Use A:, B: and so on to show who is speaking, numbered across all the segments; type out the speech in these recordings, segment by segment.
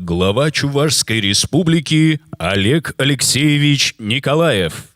A: Глава Чувашской Республики Олег Алексеевич Николаев.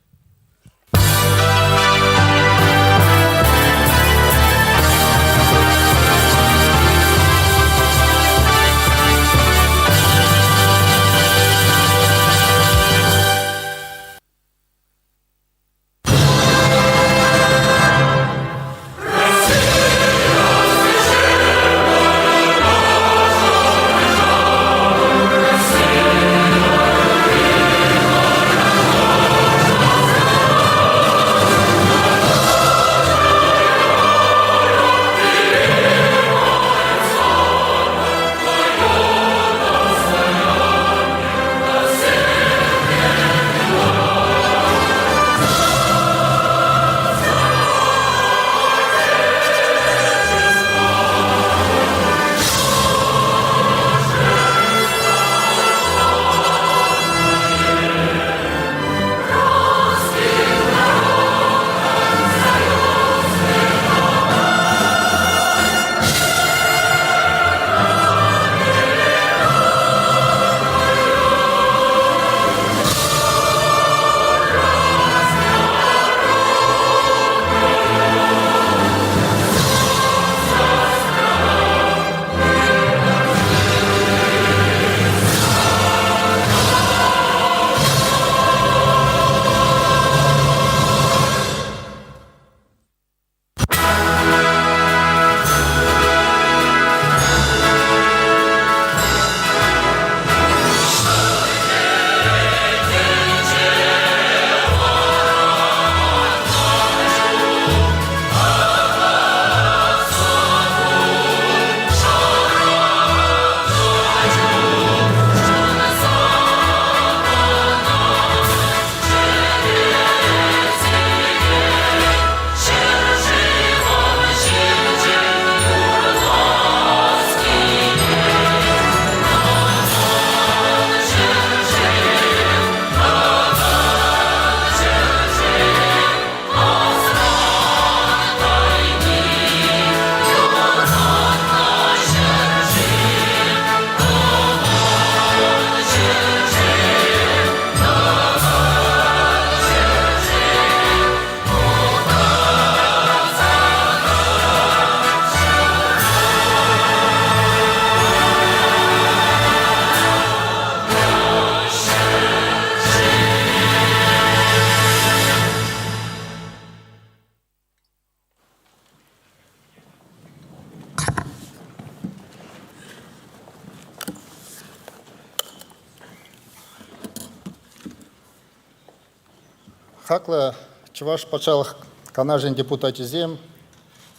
B: Хакла Чуваш патшалық канажен депутаты зем,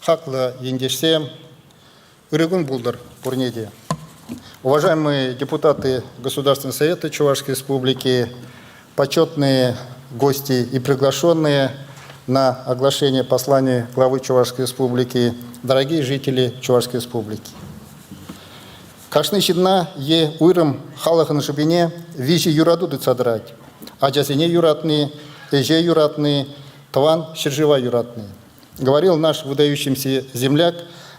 B: хакла ендешсем, үрігін бұлдыр пурнеде. Уважаемые депутаты Государственного совета Чувашской республики, почетные гости и приглашенные на оглашение послания главы Чувашской республики, дорогие жители Чувашской республики. Кашны щидна е уйрым халахын жыбине вижи юрадуды цадрать, а джазине юратные, эже юратные, тван шержива юратные. Говорил наш выдающийся земляк,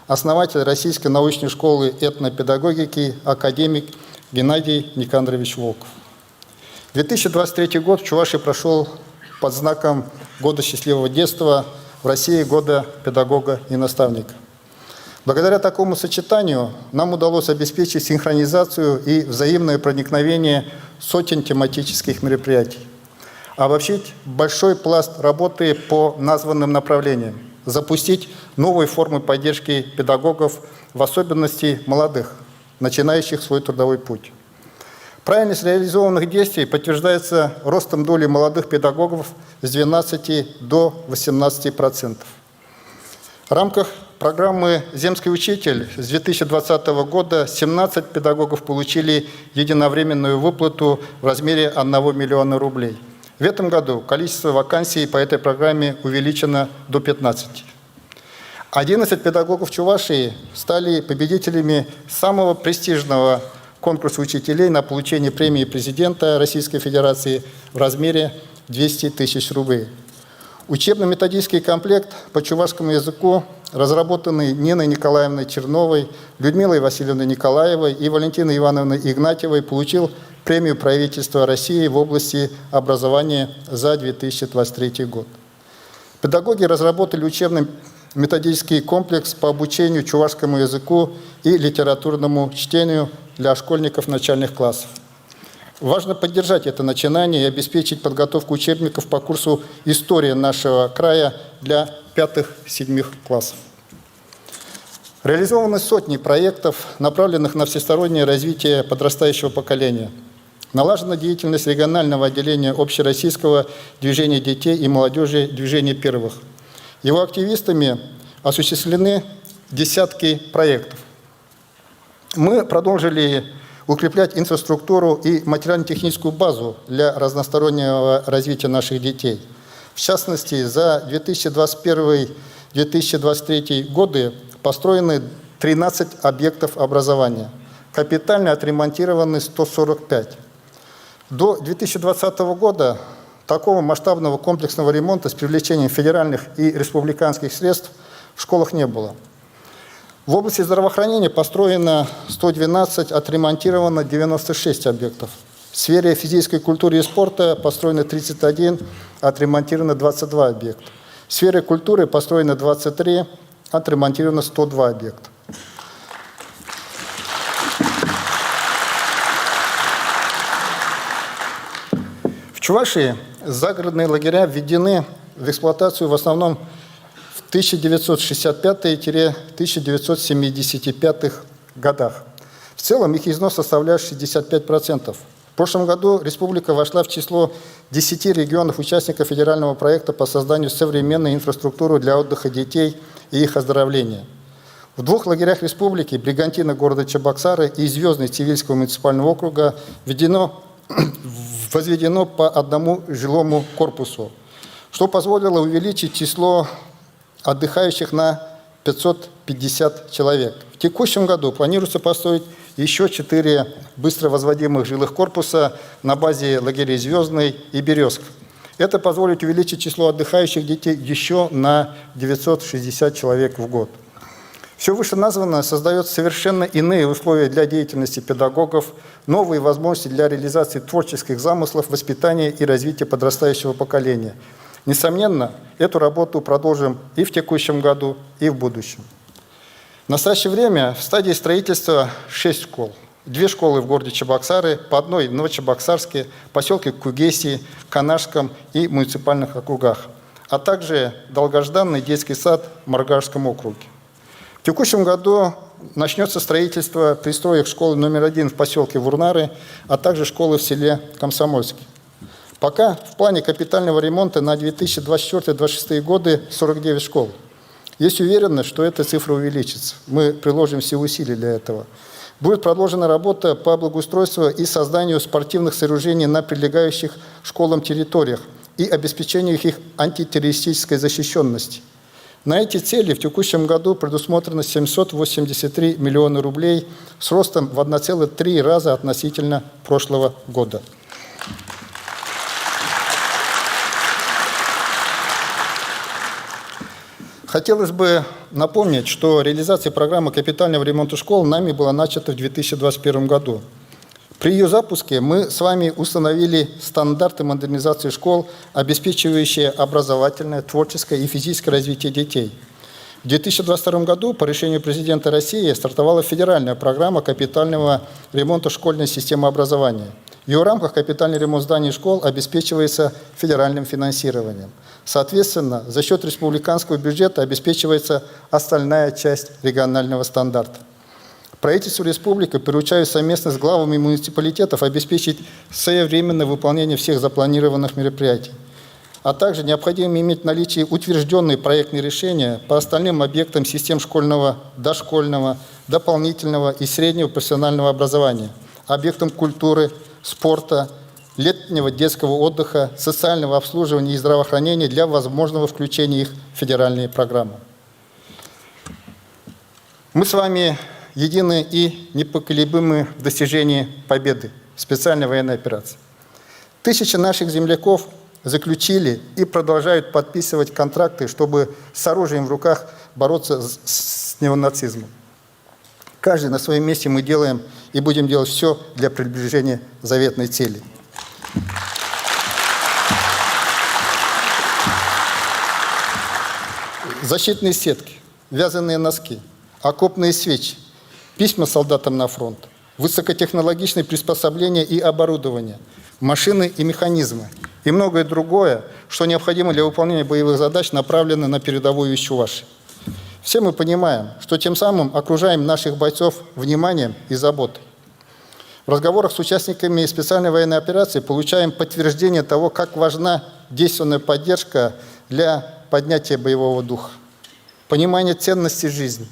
B: основатель Российской научной школы этнопедагогики, академик Геннадий Никандрович Волков. 2023 год в Чувашии прошел под знаком Года счастливого детства, в России Года педагога и наставника. Благодаря такому сочетанию нам удалось обеспечить синхронизацию и взаимное проникновение сотен тематических мероприятий, обобщить большой пласт работы по названным направлениям, запустить новые формы поддержки педагогов, в особенности молодых, начинающих свой трудовой путь. Правильность реализованных действий подтверждается ростом доли молодых педагогов с 12 до 18%. В рамках программы «Земский учитель» с 2020 года 17 педагогов получили единовременную выплату в размере 1 миллиона рублей. В этом году количество вакансий по этой программе увеличено до 15. 11 педагогов Чувашии стали победителями самого престижного конкурса учителей на получение премии президента Российской Федерации в размере 200 тысяч рублей. Учебно-методический комплект по чувашскому языку разработанный Ниной Николаевной Черновой, Людмилой Васильевной Николаевой и Валентиной Ивановной Игнатьевой, получил премию правительства России в области образования за 2023 год. Педагоги разработали учебно-методический комплекс по обучению чувашскому языку и литературному чтению для школьников начальных классов. Важно поддержать это начинание и обеспечить подготовку учебников по курсу «История нашего края» для 5-7 классов. Реализованы сотни проектов, направленных на всестороннее развитие подрастающего поколения. Налажена деятельность регионального отделения общероссийского движения детей и молодежи «Движение первых». Его активистами осуществлены десятки проектов. Мы продолжили укреплять инфраструктуру и материально-техническую базу для разностороннего развития наших детей. В частности, за 2021-2023 годы построены 13 объектов образования. Капитально отремонтированы 145. До 2020 года такого масштабного комплексного ремонта с привлечением федеральных и республиканских средств в школах не было. В области здравоохранения построено 112, отремонтировано 96 объектов. В сфере физической культуры и спорта построено 31, отремонтировано 22 объекта. В сфере культуры построено 23, отремонтировано 102 объекта. В Чувашии загородные лагеря введены в эксплуатацию в основном в 1965-1975 годах. В целом их износ составляет 65%. В прошлом году республика вошла в число 10 регионов-участников федерального проекта по созданию современной инфраструктуры для отдыха детей и их оздоровления. В 2 лагерях республики, Бригантина города Чебоксары и Звездный Цивильского муниципального округа, возведено по одному жилому корпусу, что позволило увеличить число отдыхающих на 550 человек. В текущем году планируется построить еще 4 быстро возводимых жилых корпуса на базе лагерей «Звездный» и «Березка». Это позволит увеличить число отдыхающих детей еще на 960 человек в год. Все вышеназванное создает совершенно иные условия для деятельности педагогов, новые возможности для реализации творческих замыслов, воспитания и развития подрастающего поколения. Несомненно, эту работу продолжим и в текущем году, и в будущем. В настоящее время в стадии строительства 6 школ. 2 школы в городе Чебоксары, по одной в Новочебоксарске, поселке Кугесии, Канашском и муниципальных округах, а также долгожданный детский сад в Маргашском округе. В текущем году начнется строительство пристроек школы номер 1 в поселке Вурнары, а также школы в селе Комсомольске. Пока в плане капитального ремонта на 2024-2026 годы 49 школ. Есть уверенность, что эта цифра увеличится. Мы приложим все усилия для этого. Будет продолжена работа по благоустройству и созданию спортивных сооружений на прилегающих школам территориях и обеспечению их антитеррористической защищенности. На эти цели в текущем году предусмотрено 783 миллиона рублей с ростом в 1,3 раза относительно прошлого года. Хотелось бы напомнить, что реализация программы капитального ремонта школ нами была начата в 2021 году. При ее запуске мы с вами установили стандарты модернизации школ, обеспечивающие образовательное, творческое и физическое развитие детей. В 2022 году по решению президента России стартовала федеральная программа капитального ремонта школьной системы образования. В ее рамках капитальный ремонт зданий и школ обеспечивается федеральным финансированием. Соответственно, за счет республиканского бюджета обеспечивается остальная часть регионального стандарта. Правительству республики поручаю совместно с главами муниципалитетов обеспечить своевременное выполнение всех запланированных мероприятий. А также необходимо иметь в наличии утвержденные проектные решения по остальным объектам систем школьного, дошкольного, дополнительного и среднего профессионального образования, объектам культуры, спорта, летнего детского отдыха, социального обслуживания и здравоохранения для возможного включения их в федеральные программы. Мы с вами едины и непоколебимы в достижении победы в специальной военной операции. Тысячи наших земляков заключили и продолжают подписывать контракты, чтобы с оружием в руках бороться с неонацизмом. Каждый на своем месте мы делаем и будем делать все для приближения заветной цели. Защитные сетки, вязаные носки, окопные свечи, письма солдатам на фронт, высокотехнологичные приспособления и оборудование, машины и механизмы и многое другое, что необходимо для выполнения боевых задач, направлено на передовую из Чувашии. Все мы понимаем, что тем самым окружаем наших бойцов вниманием и заботой. В разговорах с участниками специальной военной операции получаем подтверждение того, как важна действенная поддержка для поднятия боевого духа, понимание ценности жизни,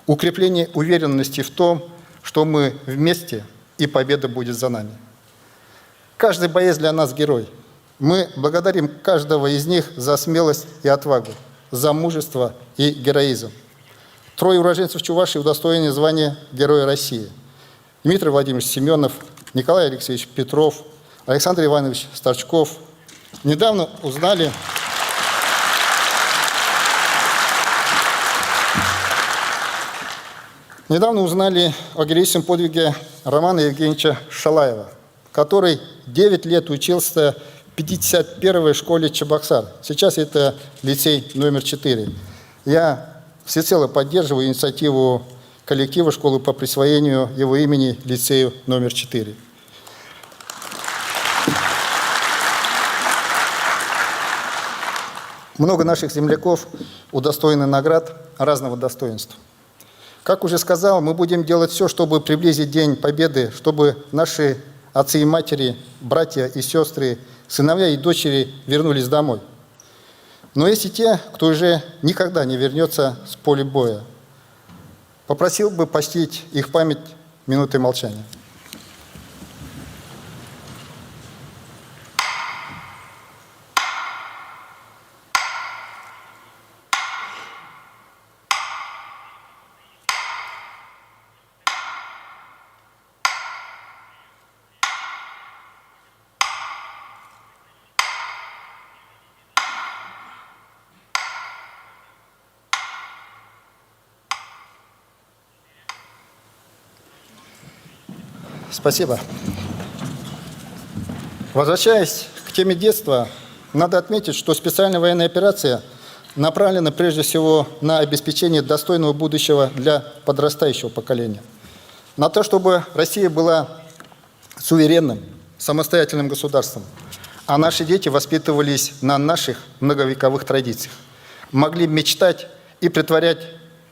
B: укрепление уверенности в том, что мы вместе и победа будет за нами. Каждый боец для нас герой. Мы благодарим каждого из них за смелость и отвагу, за мужество и героизм. 3 уроженцев Чувашии удостоены звания Героя России. Дмитрий Владимирович Семенов, Николай Алексеевич Петров, Александр Иванович Старчков. Недавно узнали о героическом подвиге Романа Евгеньевича Шалаева, который 9 лет учился в 51-й школе Чебоксар. Сейчас это лицей номер 4. Я всецело поддерживаю инициативу коллектива школы по присвоению его имени лицею номер 4. Много наших земляков удостоены наград разного достоинства. Как уже сказал, мы будем делать все, чтобы приблизить День Победы, чтобы наши отцы и матери, братья и сестры, сыновья и дочери вернулись домой. Но есть и те, кто уже никогда не вернется с поля боя. Попросил бы почтить их память минутой молчания. Спасибо. Возвращаясь к теме детства, надо отметить, что специальная военная операция направлена прежде всего на обеспечение достойного будущего для подрастающего поколения. На то, чтобы Россия была суверенным, самостоятельным государством, а наши дети воспитывались на наших многовековых традициях, могли мечтать и претворять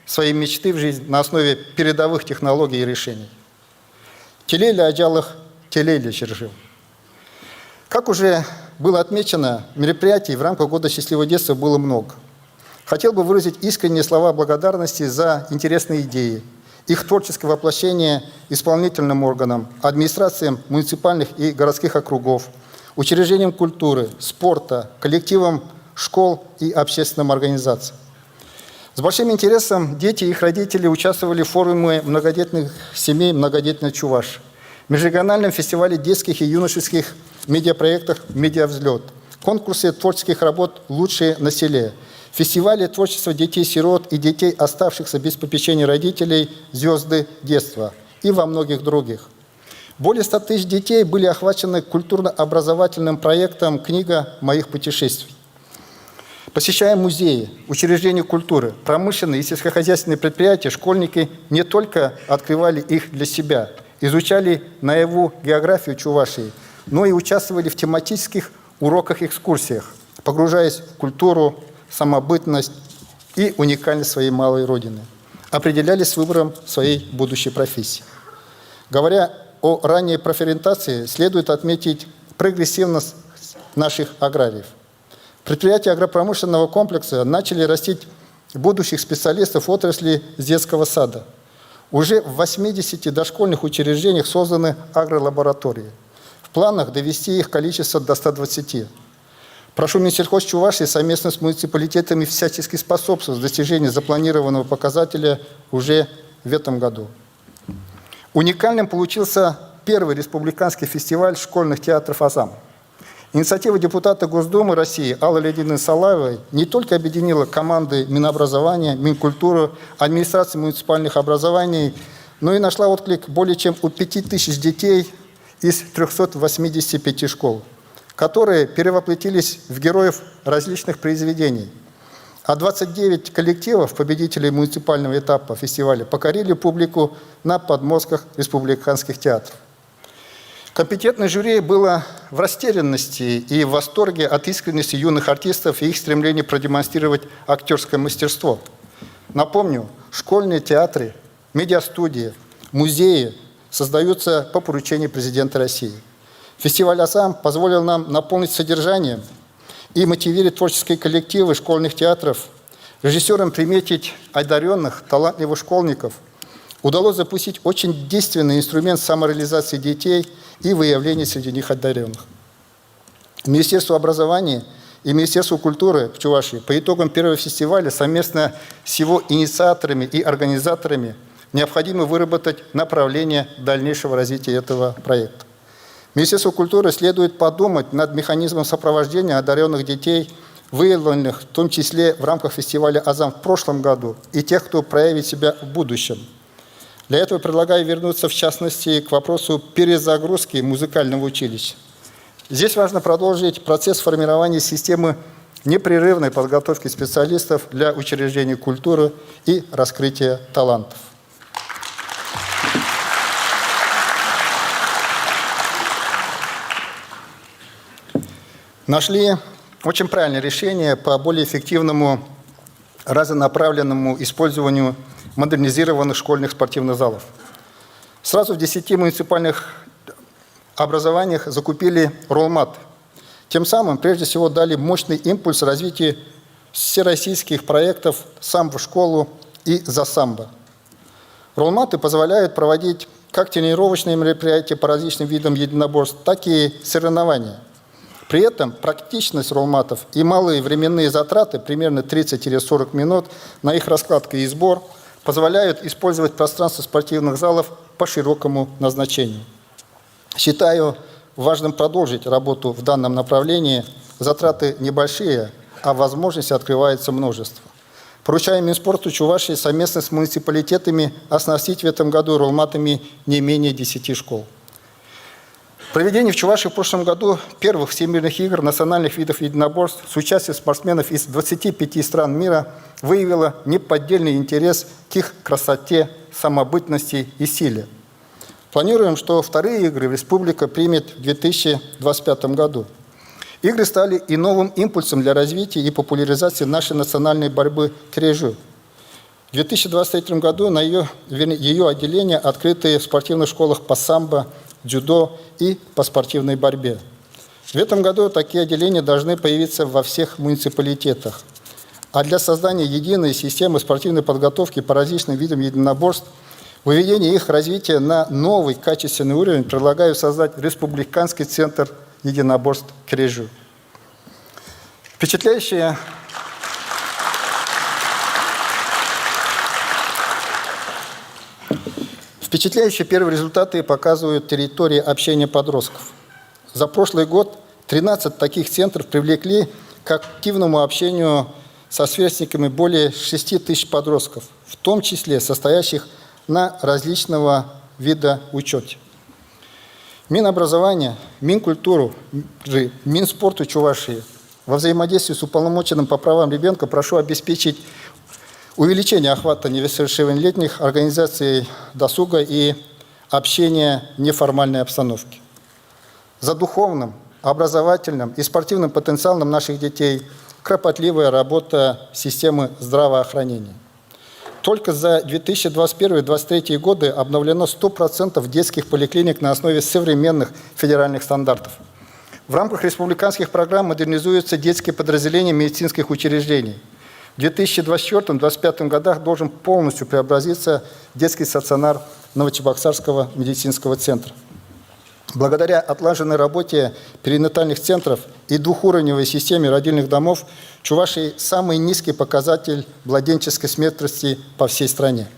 B: свои мечты в жизнь на основе передовых технологий и решений. Телели аджалых, телели чержил. Как уже было отмечено, мероприятий в рамках Года счастливого детства было много. Хотел бы выразить искренние слова благодарности за интересные идеи, их творческое воплощение исполнительным органам, администрациям муниципальных и городских округов, учреждениям культуры, спорта, коллективам школ и общественным организациям. С большим интересом дети и их родители участвовали в форуме многодетных семей «Многодетная Чувашия», в межрегиональном фестивале детских и юношеских медиапроектах «Медиавзлет», конкурсе творческих работ «Лучшие на селе», фестивале творчества детей-сирот и детей, оставшихся без попечения родителей «Звезды детства» и во многих других. Более 100 тысяч детей были охвачены культурно-образовательным проектом «Книга моих путешествий». Посещая музеи, учреждения культуры, промышленные и сельскохозяйственные предприятия, школьники не только открывали их для себя, изучали наяву географию Чувашии, но и участвовали в тематических уроках-экскурсиях, погружаясь в культуру, самобытность и уникальность своей малой родины, определялись с выбором своей будущей профессии. Говоря о ранней профориентации, следует отметить прогрессивность наших аграриев. Предприятия агропромышленного комплекса начали растить будущих специалистов отрасли с детского сада. Уже в 80 дошкольных учреждениях созданы агролаборатории. В планах довести их количество до 120. Прошу Минсельхоз Чувашии совместно с муниципалитетами всячески способствовать достижению запланированного показателя уже в этом году. Уникальным получился первый республиканский фестиваль школьных театров «Азам». Инициатива депутата Госдумы России Аллы Леонидовны Салаевой не только объединила команды Минобразования, Минкультуры, администрации муниципальных образований, но и нашла отклик более чем у 5000 детей из 385 школ, которые перевоплотились в героев различных произведений. А 29 коллективов, победителей муниципального этапа фестиваля, покорили публику на подмостках республиканских театров. Компетентное жюри было в растерянности и в восторге от искренности юных артистов и их стремления продемонстрировать актерское мастерство. Напомню, школьные театры, медиастудии, музеи создаются по поручению президента России. Фестиваль «Азам» позволил нам наполнить содержанием и мотивировать творческие коллективы школьных театров, режиссерам приметить одаренных, талантливых школьников. Удалось запустить очень действенный инструмент самореализации детей и выявления среди них одаренных. Министерство образования и Министерство культуры в Чувашии по итогам первого фестиваля совместно с его инициаторами и организаторами необходимо выработать направление дальнейшего развития этого проекта. Министерству культуры следует подумать над механизмом сопровождения одаренных детей, выявленных в том числе в рамках фестиваля «Азам» в прошлом году, и тех, кто проявит себя в будущем. Для этого предлагаю вернуться, в частности, к вопросу перезагрузки музыкального училища. Здесь важно продолжить процесс формирования системы непрерывной подготовки специалистов для учреждений культуры и раскрытия талантов. Нашли очень правильное решение по более эффективному разнонаправленному использованию модернизированных школьных спортивных залов. Сразу в 10 муниципальных образованиях закупили роллмат. Тем самым, прежде всего, дали мощный импульс развитию всероссийских проектов «Самбо в школу» и «За самбо». Роллматы позволяют проводить как тренировочные мероприятия по различным видам единоборств, так и соревнования. При этом практичность роллматов и малые временные затраты, примерно 30-40 минут, на их раскладку и сбор, позволяют использовать пространство спортивных залов по широкому назначению. Считаю важным продолжить работу в данном направлении. Затраты небольшие, а возможностей открывается множество. Поручаем Минспорту Чувашии совместно с муниципалитетами оснастить в этом году роллматами не менее 10 школ. Проведение в Чувашии в прошлом году первых всемирных игр национальных видов единоборств с участием спортсменов из 25 стран мира выявило неподдельный интерес к их красоте, самобытности и силе. Планируем, что вторые игры республика примет в 2025 году. Игры стали и новым импульсом для развития и популяризации нашей национальной борьбы кирежу. В 2023 году на ее отделения открыты в спортивных школах по самбо, дзюдо и по спортивной борьбе. В этом году такие отделения должны появиться во всех муниципалитетах. А для создания единой системы спортивной подготовки по различным видам единоборств, выведения их развития на новый качественный уровень, предлагаю создать Республиканский центр единоборств кирежу. Впечатляющие первые результаты показывают территории общения подростков. За прошлый год 13 таких центров привлекли к активному общению со сверстниками более 6 тысяч подростков, в том числе состоящих на различного вида учете. Минобразование, Минкультуру, Минспорту Чувашии во взаимодействии с уполномоченным по правам ребенка прошу обеспечить увеличение охвата несовершеннолетних, организаций досуга и общения в неформальной обстановке. За духовным, образовательным и спортивным потенциалом наших детей кропотливая работа системы здравоохранения. Только за 2021-2023 годы обновлено 100% детских поликлиник на основе современных федеральных стандартов. В рамках республиканских программ модернизуются детские подразделения медицинских учреждений. В 2024-2025 годах должен полностью преобразиться детский стационар Новочебоксарского медицинского центра. Благодаря отлаженной работе перинатальных центров и двухуровневой системе родильных домов в Чувашии самый низкий показатель младенческой смертности по всей стране.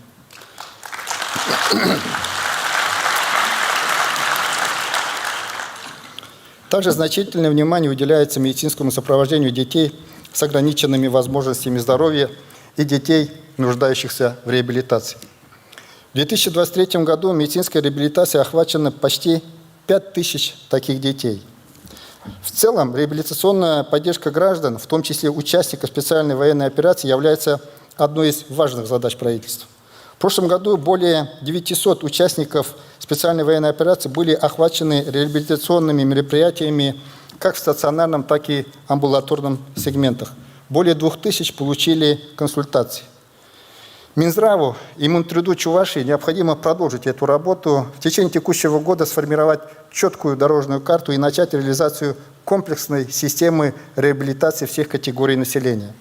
B: Также значительное внимание уделяется медицинскому сопровождению детей с ограниченными возможностями здоровья и детей, нуждающихся в реабилитации. В 2023 году медицинской реабилитацией охвачено почти 5000 таких детей. В целом, реабилитационная поддержка граждан, в том числе участников специальной военной операции, является одной из важных задач правительства. В прошлом году более 900 участников специальной военной операции были охвачены реабилитационными мероприятиями как в стационарном, так и амбулаторном сегментах. Более 2000 получили консультации. Минздраву и Минтруду Чувашии необходимо продолжить эту работу, в течение текущего года сформировать четкую дорожную карту и начать реализацию комплексной системы реабилитации всех категорий населения.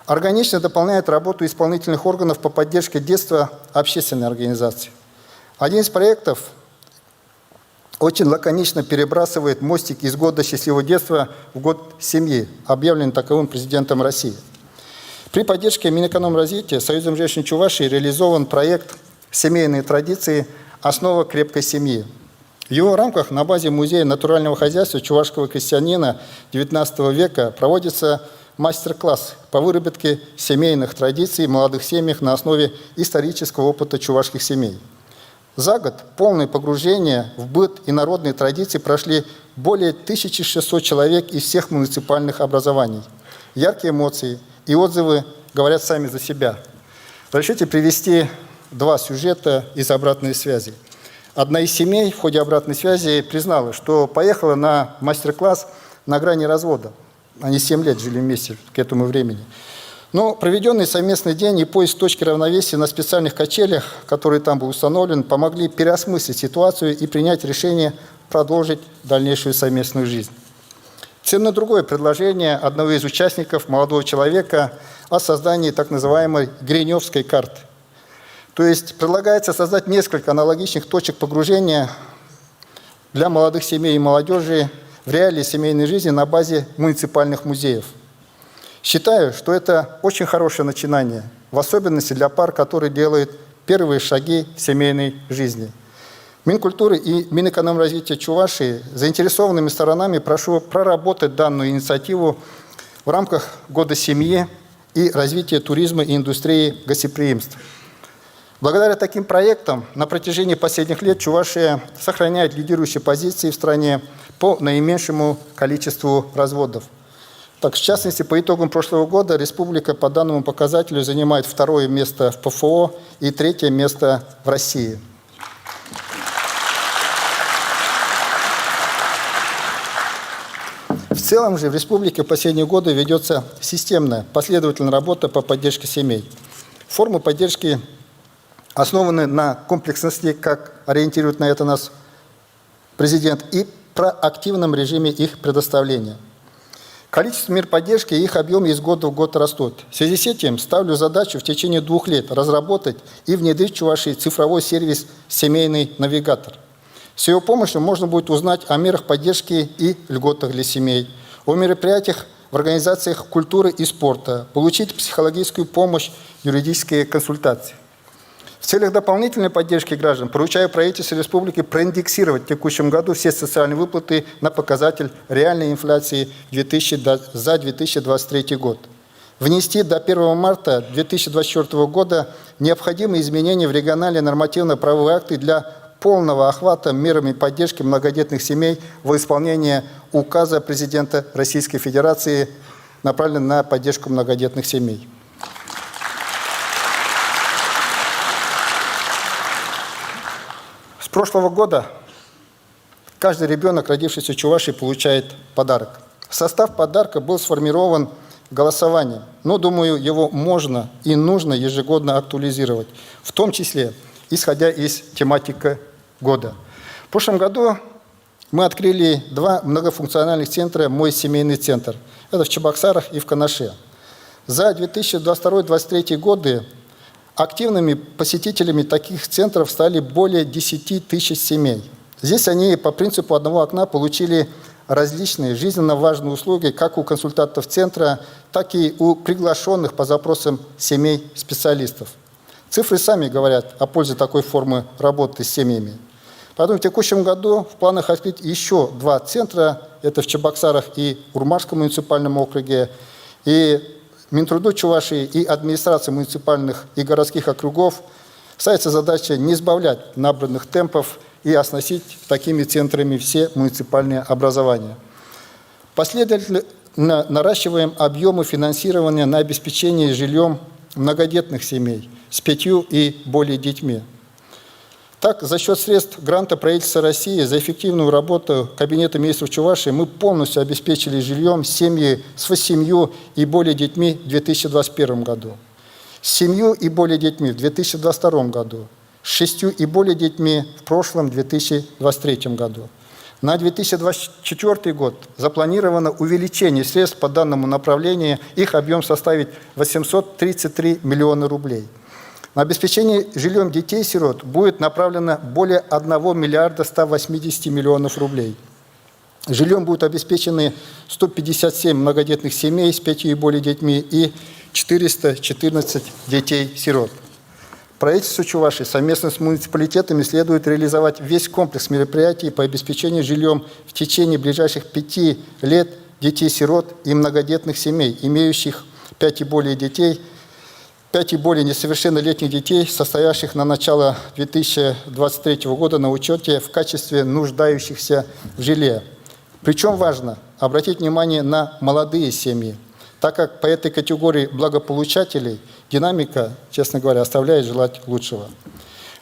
B: Органично дополняет работу исполнительных органов по поддержке детства общественной организации. Один из проектов очень лаконично перебрасывает мостик из года счастливого детства в год семьи, объявлен таковым президентом России. При поддержке Минэкономразвития Союзом женщин Чувашии реализован проект «Семейные традиции. Основа крепкой семьи». В его рамках на базе Музея натурального хозяйства чувашского крестьянина XIX века проводится мастер-класс по выработке семейных традиций в молодых семьях на основе исторического опыта чувашских семей. За год полное погружение в быт и народные традиции прошли более 1600 человек из всех муниципальных образований. Яркие эмоции и отзывы говорят сами за себя. Разрешите привести два сюжета из обратной связи. Одна из семей в ходе обратной связи признала, что поехала на мастер-класс на грани развода. Они 7 лет жили вместе к этому времени. Но проведенный совместный день и поиск точки равновесия на специальных качелях, которые там был установлен, помогли переосмыслить ситуацию и принять решение продолжить дальнейшую совместную жизнь. Ценно другое предложение одного из участников, молодого человека, о создании так называемой Гриневской карты. То есть предлагается создать несколько аналогичных точек погружения для молодых семей и молодежи в реалии семейной жизни на базе муниципальных музеев. Считаю, что это очень хорошее начинание, в особенности для пар, которые делают первые шаги в семейной жизни. Минкультуры и Минэкономразвития Чувашии заинтересованными сторонами прошу проработать данную инициативу в рамках Года семьи и развития туризма и индустрии гостеприимства. Благодаря таким проектам на протяжении последних лет Чувашия сохраняет лидирующие позиции в стране по наименьшему количеству разводов. Так, в частности, по итогам прошлого года республика по данному показателю занимает 2-е место в ПФО и 3-е место в России. В целом же в республике в последние годы ведется системная, последовательная работа по поддержке семей. Формы поддержки основаны на комплексности, как ориентирует на это нас президент, и проактивном режиме их предоставления. Количество мер поддержки и их объем из года в год растут. В связи с этим ставлю задачу в течение 2 лет разработать и внедрить в Чувашии цифровой сервис «Семейный навигатор». С его помощью можно будет узнать о мерах поддержки и льготах для семей, о мероприятиях в организациях культуры и спорта, получить психологическую помощь, юридические консультации. В целях дополнительной поддержки граждан поручаю правительству республики проиндексировать в текущем году все социальные выплаты на показатель реальной инфляции за 2023 год. Внести до 1 марта 2024 года необходимые изменения в региональные нормативно-правовые акты для полного охвата мерами поддержки многодетных семей во исполнение указа президента Российской Федерации, направленного на поддержку многодетных семей. С прошлого года каждый ребенок, родившийся в Чувашии, получает подарок. Состав подарка был сформирован голосованием, но, думаю, его можно и нужно ежегодно актуализировать, в том числе исходя из тематики года. В прошлом году мы открыли 2 многофункциональных центра «Мой семейный центр». Это в Чебоксарах и в Канаше. За 2022-2023 годы активными посетителями таких центров стали более 10 тысяч семей. Здесь они по принципу одного окна получили различные жизненно важные услуги как у консультантов центра, так и у приглашенных по запросам семей специалистов. Цифры сами говорят о пользе такой формы работы с семьями. Поэтому в текущем году в планах открыть еще 2 центра, это в Чебоксарах и Урмашском муниципальном округе. И Минтруду Чувашии и администрации муниципальных и городских округов ставится задача не избавлять набранных темпов и оснастить такими центрами все муниципальные образования. Последовательно наращиваем объемы финансирования на обеспечение жильем многодетных семей с 5 и более детьми. Так, за счет средств гранта правительства России за эффективную работу Кабинета министров Чувашии мы полностью обеспечили жильем семьи с 8 и более детьми в 2021 году, с 7 и более детьми в 2022 году, с 6 и более детьми в прошлом 2023 году. На 2024 год запланировано увеличение средств по данному направлению, их объем составит 833 миллиона рублей. На обеспечение жильем детей-сирот будет направлено более 1 миллиарда 180 миллионов рублей. Жильем будут обеспечены 157 многодетных семей с 5 и более детьми и 414 детей-сирот. Правительству Чувашии совместно с муниципалитетами следует реализовать весь комплекс мероприятий по обеспечению жильем в течение ближайших 5 лет детей-сирот и многодетных семей, имеющих 5 и более детей, 5 и более несовершеннолетних детей, состоящих на начало 2023 года на учете в качестве нуждающихся в жилье. Причем важно обратить внимание на молодые семьи, так как по этой категории благополучателей динамика, честно говоря, оставляет желать лучшего.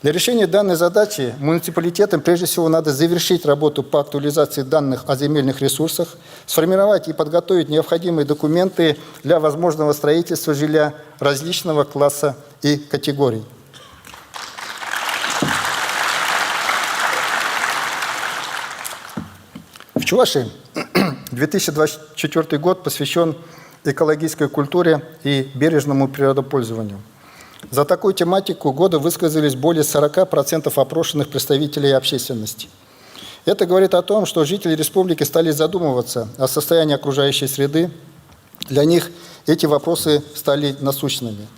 B: Для решения данной задачи муниципалитетам прежде всего надо завершить работу по актуализации данных о земельных ресурсах, сформировать и подготовить необходимые документы для возможного строительства жилья различного класса и категорий. В Чувашии 2024 год посвящен экологической культуре и бережному природопользованию. За такую тематику года высказались более 40% опрошенных представителей общественности. Это говорит о том, что жители республики стали задумываться о состоянии окружающей среды. Для них эти вопросы стали насущными.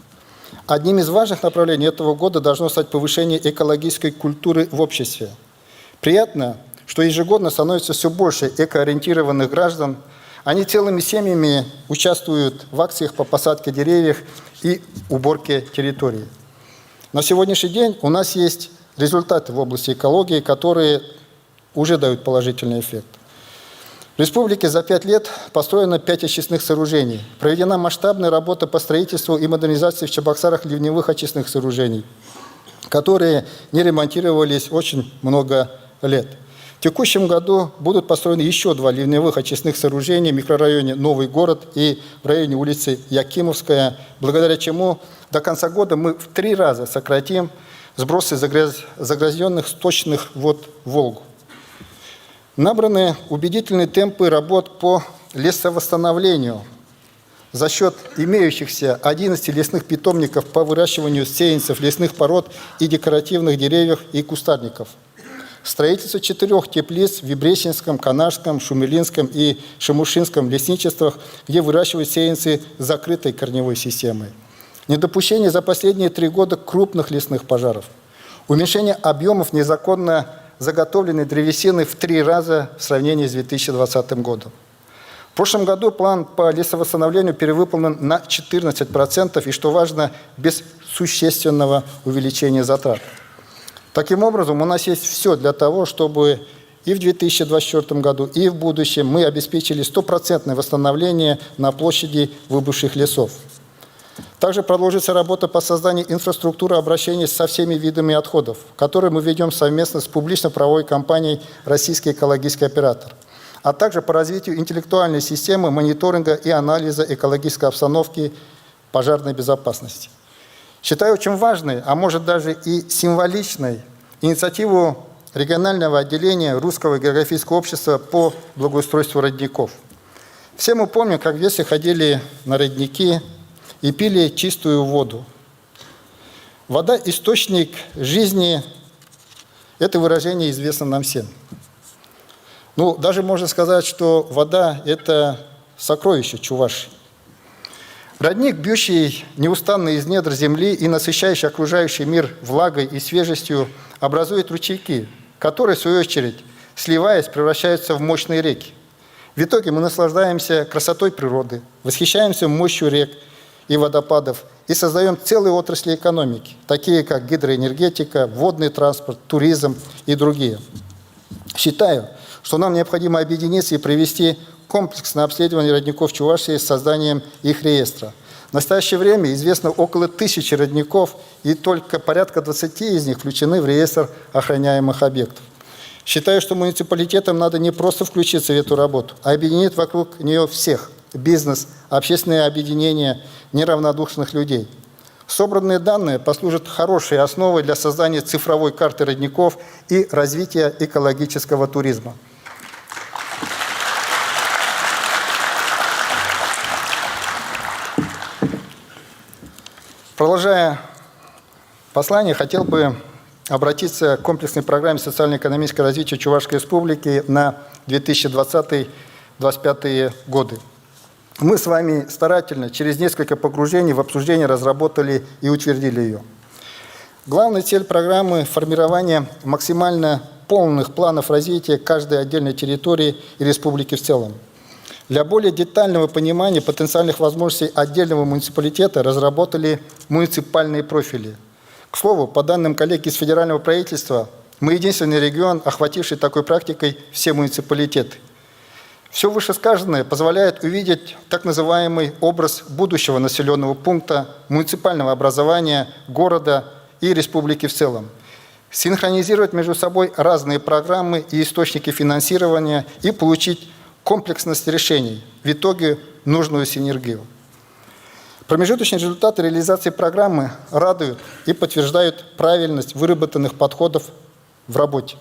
B: Одним из важных направлений этого года должно стать повышение экологической культуры в обществе. Приятно, что ежегодно становится все больше экоориентированных граждан. Они целыми семьями участвуют в акциях по посадке деревьев и уборке территории. На сегодняшний день у нас есть результаты в области экологии, которые уже дают положительный эффект. В республике за 5 лет построено 5 очистных сооружений. Проведена масштабная работа по строительству и модернизации в Чебоксарах ливневых очистных сооружений, которые не ремонтировались очень много лет. В текущем году будут построены еще 2 ливневых очистных сооружения в микрорайоне Новый город и в районе улицы Якимовская, благодаря чему до конца года мы в 3 раза сократим сбросы загрязненных сточных вод в Волгу. Набраны убедительные темпы работ по лесовосстановлению за счет имеющихся 11 лесных питомников по выращиванию сеянцев лесных пород и декоративных деревьев и кустарников. Строительство 4 теплиц в Вибресинском, Канашском, Шумелинском и Шамушинском лесничествах, где выращивают сеянцы с закрытой корневой системой. Недопущение за последние 3 года крупных лесных пожаров. Уменьшение объемов незаконно заготовленной древесины в 3 раза в сравнении с 2020 годом. В прошлом году план по лесовосстановлению перевыполнен на 14%, и, что важно, без существенного увеличения затрат. Таким образом, у нас есть все для того, чтобы и в 2024 году, и в будущем мы обеспечили 100% восстановление на площади выбывших лесов. Также продолжится работа по созданию инфраструктуры обращения со всеми видами отходов, которые мы ведем совместно с публично-правовой компанией «Российский экологический оператор», а также по развитию интеллектуальной системы мониторинга и анализа экологической обстановки пожарной безопасности. Считаю очень важной, а может даже и символичной, инициативу регионального отделения Русского географического общества по благоустройству родников. Все мы помним, как вместе ходили на родники и пили чистую воду. Вода – источник жизни. Это выражение известно нам всем. Ну, даже можно сказать, что вода – это сокровище Чувашии. Родник, бьющий неустанно из недр земли и насыщающий окружающий мир влагой и свежестью, образует ручейки, которые, в свою очередь, сливаясь, превращаются в мощные реки. В итоге мы наслаждаемся красотой природы, восхищаемся мощью рек и водопадов и создаем целые отрасли экономики, такие как гидроэнергетика, водный транспорт, туризм и другие. Считаю, что нам необходимо объединиться и провести комплексное обследование родников Чувашии с созданием их реестра. В настоящее время известно около 1000 родников, и только порядка 20 из них включены в реестр охраняемых объектов. Считаю, что муниципалитетам надо не просто включиться в эту работу, а объединить вокруг нее всех – бизнес, общественные объединения, неравнодушных людей. Собранные данные послужат хорошей основой для создания цифровой карты родников и развития экологического туризма. Продолжая послание, хотел бы обратиться к комплексной программе социально-экономического развития Чувашской Республики на 2020-2025 годы. Мы с вами старательно, через несколько погружений в обсуждение, разработали и утвердили ее. Главная цель программы – формирование максимально полных планов развития каждой отдельной территории и республики в целом. Для более детального понимания потенциальных возможностей отдельного муниципалитета разработали муниципальные профили. К слову, по данным коллег из федерального правительства, мы единственный регион, охвативший такой практикой все муниципалитеты. Все вышесказанное позволяет увидеть так называемый образ будущего населенного пункта, муниципального образования, города и республики в целом. Синхронизировать между собой разные программы и источники финансирования и получить комплексность решений, в итоге нужную синергию. Промежуточные результаты реализации программы радуют и подтверждают правильность выработанных подходов в работе.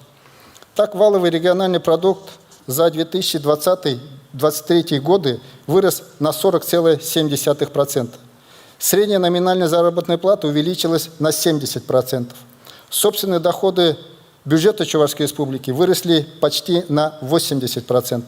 B: Так, валовый региональный продукт за 2020-2023 годы вырос на 40,7%. Средняя номинальная заработная плата увеличилась на 70%. Собственные доходы бюджета Чувашской Республики выросли почти на 80%.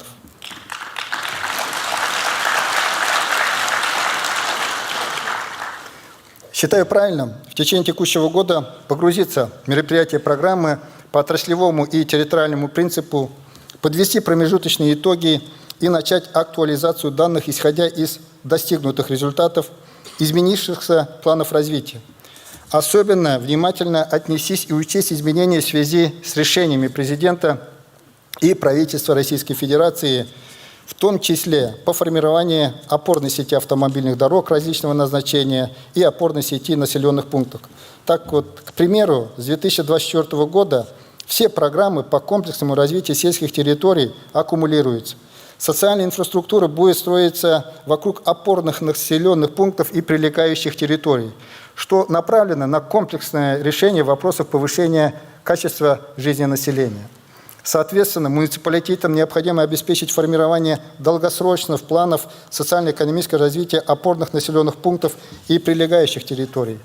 B: Считаю правильным в течение текущего года погрузиться в мероприятия программы по отраслевому и территориальному принципу, подвести промежуточные итоги и начать актуализацию данных, исходя из достигнутых результатов, изменившихся планов развития. Особенно внимательно отнесись и учесть изменения в связи с решениями президента и правительства Российской Федерации, в том числе по формированию опорной сети автомобильных дорог различного назначения и опорной сети населенных пунктов. Так вот, к примеру, с 2024 года все программы по комплексному развитию сельских территорий аккумулируются. Социальная инфраструктура будет строиться вокруг опорных населенных пунктов и прилегающих территорий, что направлено на комплексное решение вопросов повышения качества жизни населения. Соответственно, муниципалитетам необходимо обеспечить формирование долгосрочных планов социально-экономического развития опорных населенных пунктов и прилегающих территорий.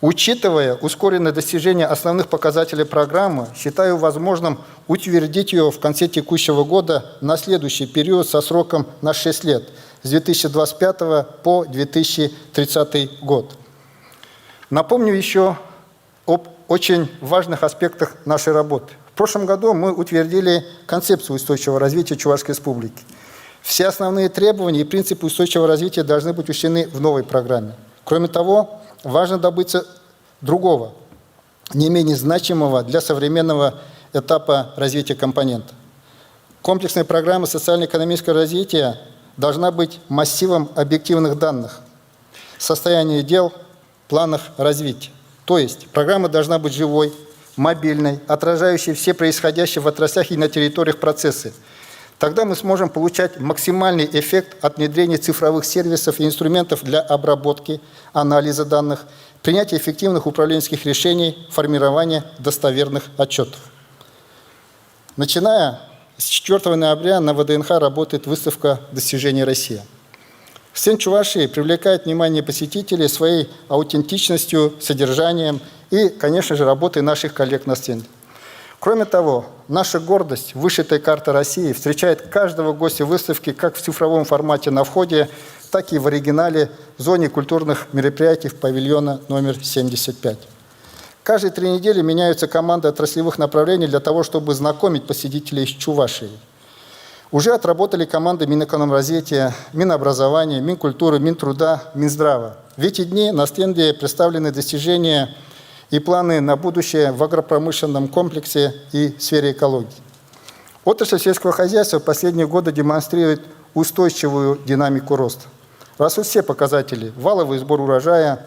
B: Учитывая ускоренное достижение основных показателей программы, считаю возможным утвердить ее в конце текущего года на следующий период со сроком на 6 лет, с 2025 по 2030 год. Напомню еще об очень важных аспектах нашей работы. В прошлом году мы утвердили концепцию устойчивого развития Чувашской Республики. Все основные требования и принципы устойчивого развития должны быть учтены в новой программе. Кроме того, важно добыться другого, не менее значимого для современного этапа развития компонента. Комплексная программа социально-экономического развития должна быть массивом объективных данных, состояния дел, планах развития. То есть программа должна быть живой, мобильной, отражающей все происходящие в отраслях и на территориях процессы. Тогда мы сможем получать максимальный эффект от внедрения цифровых сервисов и инструментов для обработки, анализа данных, принятия эффективных управленческих решений, формирования достоверных отчетов. Начиная с 4 ноября на ВДНХ работает выставка «Достижения России». Сцена Чувашии привлекает внимание посетителей своей аутентичностью, содержанием и, конечно же, работой наших коллег на сцене. Кроме того, наша гордость, вышитая карта России, встречает каждого гостя выставки как в цифровом формате на входе, так и в оригинале в зоне культурных мероприятий в павильона номер 75. Каждые 3 недели меняются команды отраслевых направлений для того, чтобы знакомить посетителей с Чувашией. Уже отработали команды Минэкономразвития, Минобразования, Минкультуры, Минтруда, Минздрава. В эти дни на стенде представлены достижения и планы на будущее в агропромышленном комплексе и сфере экологии. Отрасль сельского хозяйства в последние годы демонстрирует устойчивую динамику роста. Растут все показатели – валовый сбор урожая,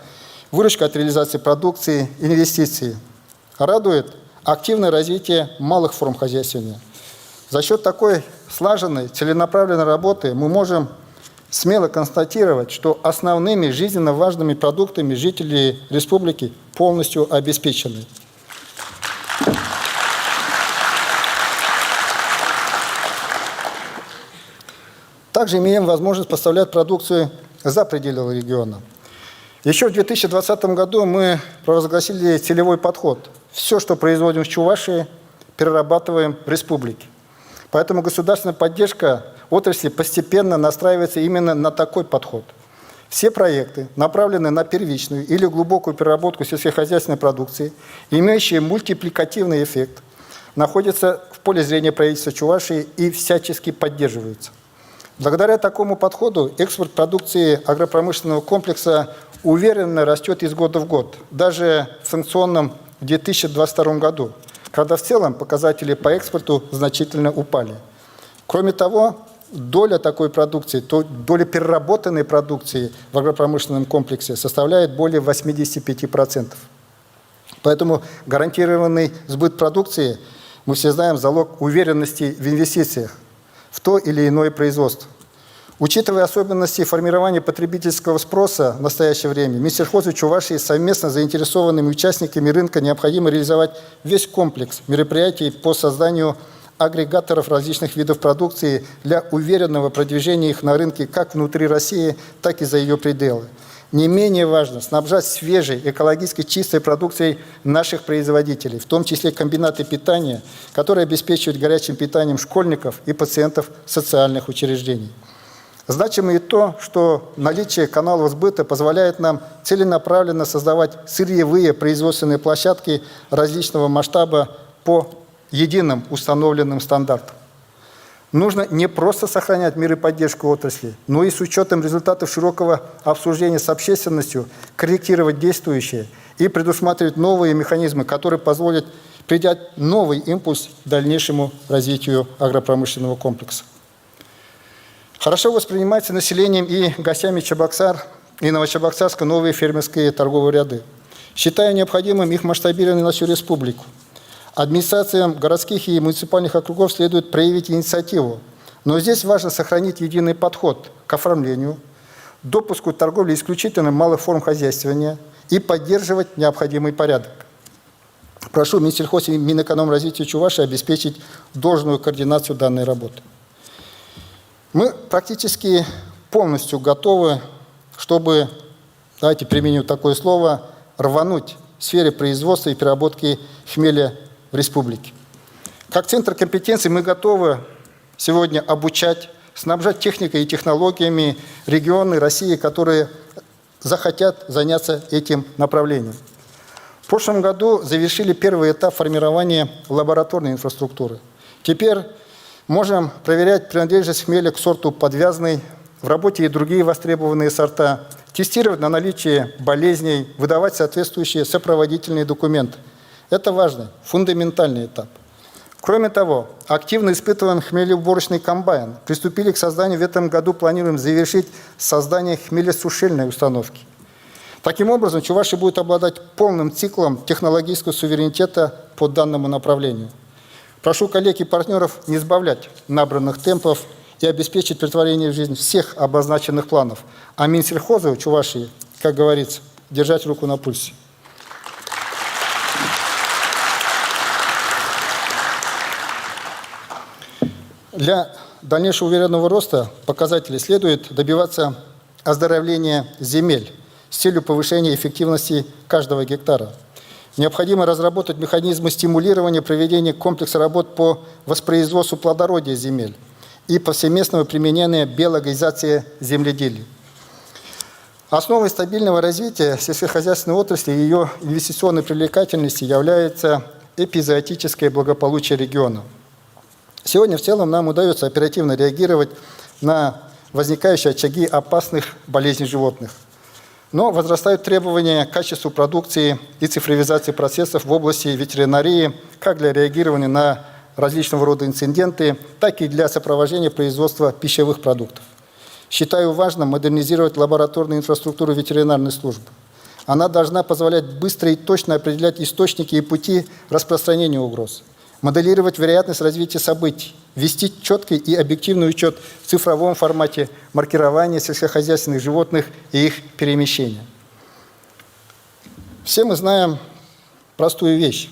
B: выручка от реализации продукции, инвестиции. Радует активное развитие малых форм хозяйствования. За счет такой слаженной, целенаправленной работы мы можем смело констатировать, что основными жизненно важными продуктами жители республики полностью обеспечены. Также имеем возможность поставлять продукцию за пределы региона. Еще в 2020 году мы провозгласили целевой подход. Все, что производим в Чувашии, перерабатываем в республике. Поэтому государственная поддержка отрасли постепенно настраивается именно на такой подход. Все проекты, направленные на первичную или глубокую переработку сельскохозяйственной продукции, имеющие мультипликативный эффект, находятся в поле зрения правительства Чувашии и всячески поддерживаются. Благодаря такому подходу экспорт продукции агропромышленного комплекса уверенно растет из года в год, даже в санкционном 2022 году, когда в целом показатели по экспорту значительно упали. Кроме того, доля такой продукции, доля переработанной продукции в агропромышленном комплексе составляет более 85%. Поэтому гарантированный сбыт продукции, мы все знаем, залог уверенности в инвестициях в то или иное производство. Учитывая особенности формирования потребительского спроса в настоящее время, Минсельхозу Чувашии совместно с заинтересованными участниками рынка необходимо реализовать весь комплекс мероприятий по созданию агрегаторов различных видов продукции для уверенного продвижения их на рынке как внутри России, так и за ее пределы. Не менее важно снабжать свежей, экологически чистой продукцией наших производителей, в том числе комбинаты питания, которые обеспечивают горячим питанием школьников и пациентов социальных учреждений. Значимо и то, что наличие каналов сбыта позволяет нам целенаправленно создавать сырьевые производственные площадки различного масштаба по единым установленным стандартам. Нужно не просто сохранять мир и поддержку отрасли, но и с учетом результатов широкого обсуждения с общественностью корректировать действующие и предусматривать новые механизмы, которые позволят придать новый импульс дальнейшему развитию агропромышленного комплекса. Хорошо воспринимаются населением и гостями Чебоксар и Новочебоксарска новые фермерские торговые ряды. Считаю необходимым их масштабирование на всю республику. Администрациям городских и муниципальных округов следует проявить инициативу, но здесь важно сохранить единый подход к оформлению, допуску торговли исключительно малых форм хозяйствования и поддерживать необходимый порядок. Прошу Минсельхоз и Минэкономразвития Чувашии обеспечить должную координацию данной работы. Мы практически полностью готовы, чтобы, давайте применю такое слово, рвануть в сфере производства и переработки хмеля в республике. Как центр компетенции мы готовы сегодня обучать, снабжать техникой и технологиями регионы России, которые захотят заняться этим направлением. В прошлом году завершили первый этап формирования лабораторной инфраструктуры. Теперь можем проверять принадлежность хмеля к сорту подвязный, в работе и другие востребованные сорта, тестировать на наличие болезней, выдавать соответствующие сопроводительные документы. Это важный, фундаментальный этап. Кроме того, активно испытываем хмелеуборочный комбайн. Приступили к созданию в этом году, планируем завершить создание хмелесушильной установки. Таким образом, Чувашия будет обладать полным циклом технологического суверенитета по данному направлению. Прошу коллег и партнеров не сбавлять набранных темпов и обеспечить претворение в жизнь всех обозначенных планов. А Минсельхозу Чувашии, как говорится, держать руку на пульсе. Для дальнейшего уверенного роста показателей следует добиваться оздоровления земель с целью повышения эффективности каждого гектара. Необходимо разработать механизмы стимулирования проведения комплекса работ по воспроизводству плодородия земель и повсеместного применения биологизации земледелия. Основой стабильного развития сельскохозяйственной отрасли и ее инвестиционной привлекательности является эпизоотическое благополучие региона. Сегодня в целом нам удается оперативно реагировать на возникающие очаги опасных болезней животных. Но возрастают требования к качеству продукции и цифровизации процессов в области ветеринарии как для реагирования на различного рода инциденты, так и для сопровождения производства пищевых продуктов. Считаю важным модернизировать лабораторную инфраструктуру ветеринарной службы. Она должна позволять быстро и точно определять источники и пути распространения угроз, моделировать вероятность развития событий, вести четкий и объективный учет в цифровом формате маркирования сельскохозяйственных животных и их перемещения. Все мы знаем простую вещь.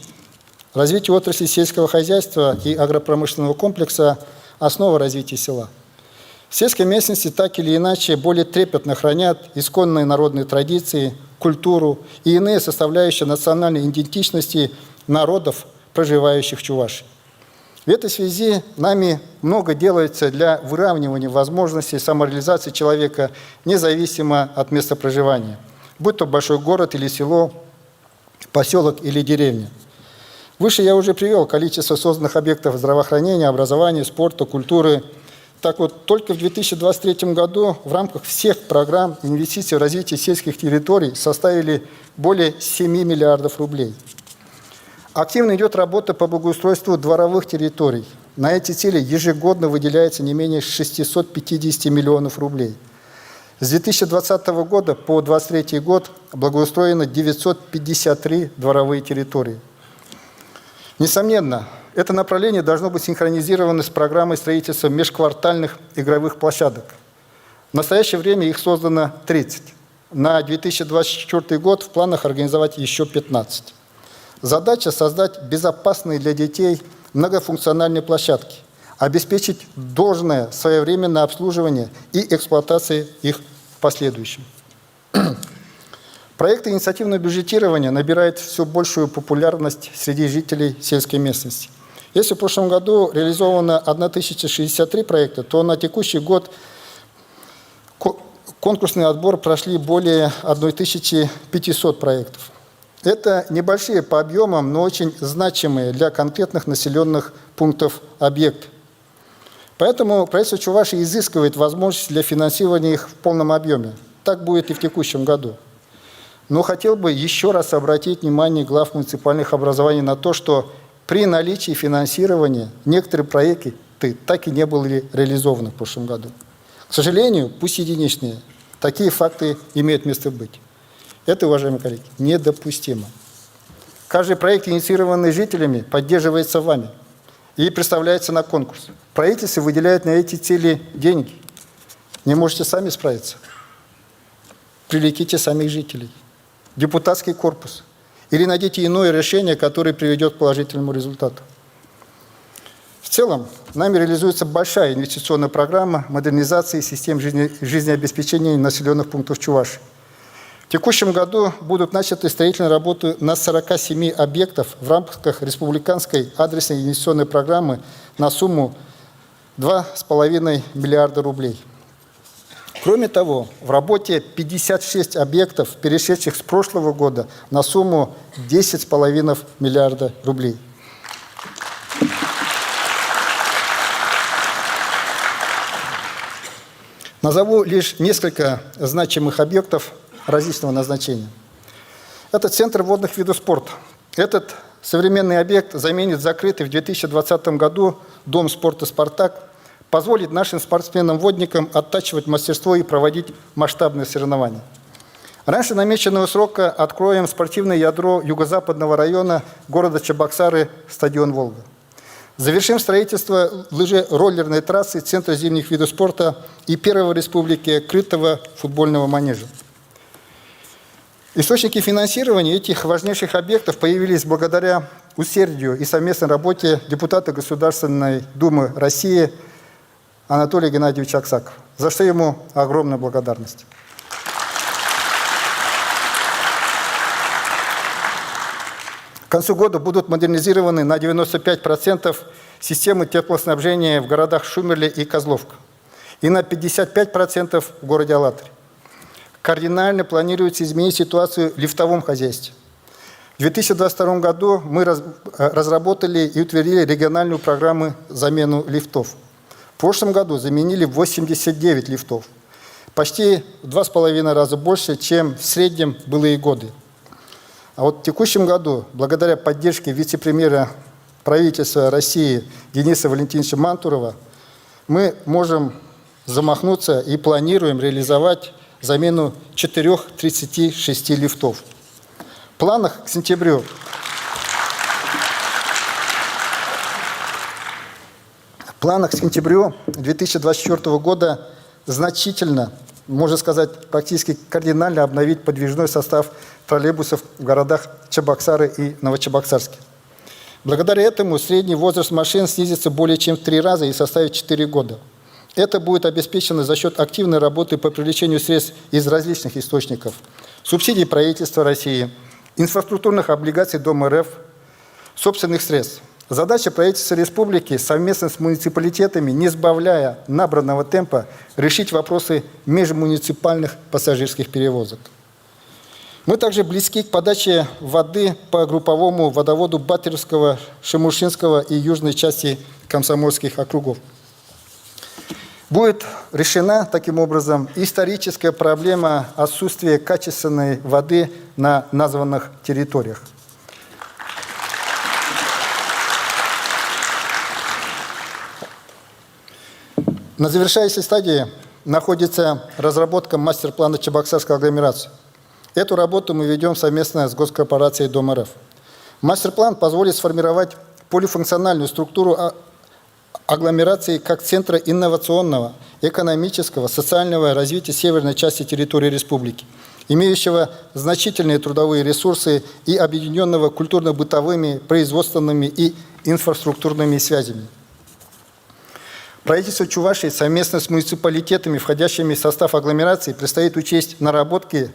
B: Развитие отрасли сельского хозяйства и агропромышленного комплекса – основа развития села. В сельской местности так или иначе более трепетно хранят исконные народные традиции, культуру и иные составляющие национальной идентичности народов, проживающих в Чувашии. В этой связи нами много делается для выравнивания возможностей самореализации человека независимо от места проживания, будь то большой город или село, поселок или деревня. Выше я уже привел количество созданных объектов здравоохранения, образования, спорта, культуры. Так вот, только в 2023 году в рамках всех программ инвестиций в развитие сельских территорий составили более 7 миллиардов рублей. Активно идет работа по благоустройству дворовых территорий. На эти цели ежегодно выделяется не менее 650 миллионов рублей. С 2020 года по 2023 год благоустроено 953 дворовые территории. Несомненно, это направление должно быть синхронизировано с программой строительства межквартальных игровых площадок. В настоящее время их создано 30. На 2024 год в планах организовать еще 15. Задача – создать безопасные для детей многофункциональные площадки, обеспечить должное своевременное обслуживание и эксплуатацию их в последующем. Проекты инициативного бюджетирования набирают все большую популярность среди жителей сельской местности. Если в прошлом году реализовано 1063 проекта, то на текущий год конкурсный отбор прошли более 1500 проектов. Это небольшие по объемам, но очень значимые для конкретных населенных пунктов объекты. Поэтому правительство Чувашии изыскивает возможности для финансирования их в полном объеме. Так будет и в текущем году. Но хотел бы еще раз обратить внимание глав муниципальных образований на то, что при наличии финансирования некоторые проекты так и не были реализованы в прошлом году. К сожалению, пусть единичные, такие факты имеют место быть. Это, уважаемые коллеги, недопустимо. Каждый проект, инициированный жителями, поддерживается вами и представляется на конкурс. Правительство выделяет на эти цели деньги. Не можете сами справиться? Привлеките самих жителей, депутатский корпус или найдите иное решение, которое приведет к положительному результату. В целом, нами реализуется большая инвестиционная программа модернизации систем жизнеобеспечения населенных пунктов Чувашии. В текущем году будут начаты строительные работы на 47 объектов в рамках республиканской адресной инвестиционной программы на сумму 2,5 миллиарда рублей. Кроме того, в работе 56 объектов, перешедших с прошлого года на сумму 10,5 миллиарда рублей. Назову лишь несколько значимых объектов различного назначения. Это Центр водных видов спорта. Этот современный объект заменит закрытый в 2020 году Дом спорта «Спартак», позволит нашим спортсменам-водникам оттачивать мастерство и проводить масштабные соревнования. Раньше намеченного срока откроем спортивное ядро юго-западного района города Чебоксары, стадион «Волга». Завершим строительство лыжероллерной трассы Центра зимних видов спорта и первого в республике крытого футбольного манежа. Источники финансирования этих важнейших объектов появились благодаря усердию и совместной работе депутата Государственной Думы России Анатолия Геннадьевича Аксакова, за что ему огромная благодарность. К концу года будут модернизированы на 95% системы теплоснабжения в городах Шумерле и Козловка и на 55% в городе Алатырь. кардинально планируется изменить ситуацию в лифтовом хозяйстве. В 2022 году мы разработали и утвердили региональную программу замены лифтов. В прошлом году заменили 89 лифтов. Почти в 2,5 раза больше, чем в среднем былые годы. А вот в текущем году, благодаря поддержке вице-премьера правительства России Дениса Валентиновича Мантурова, мы можем замахнуться и планируем реализовать замену 36 лифтов. В планах к сентябрю В планах к сентябрю 2024 года значительно, можно сказать, практически кардинально обновить подвижной состав троллейбусов в городах Чебоксары и Новочебоксарске. Благодаря этому средний возраст машин снизится более чем в 3 раза и составит 4 года. Это будет обеспечено за счет активной работы по привлечению средств из различных источников: субсидий правительства России, инфраструктурных облигаций Дом РФ, собственных средств. Задача правительства республики совместно с муниципалитетами, не сбавляя набранного темпа, решить вопросы межмуниципальных пассажирских перевозок. Мы также близки к подаче воды по групповому водоводу Баттеревского, Шемушинского и южной части Комсомольских округов. Будет решена таким образом историческая проблема отсутствия качественной воды на названных территориях. На завершающей стадии находится разработка мастер-плана Чебоксарской агломерации. Эту работу мы ведем совместно с госкорпорацией Дом РФ. Мастер-план позволит сформировать полифункциональную структуру агломерации как центра инновационного, экономического, социального развития северной части территории республики, имеющего значительные трудовые ресурсы и объединенного культурно-бытовыми, производственными и инфраструктурными связями. Правительству Чувашии совместно с муниципалитетами, входящими в состав агломерации, предстоит учесть наработки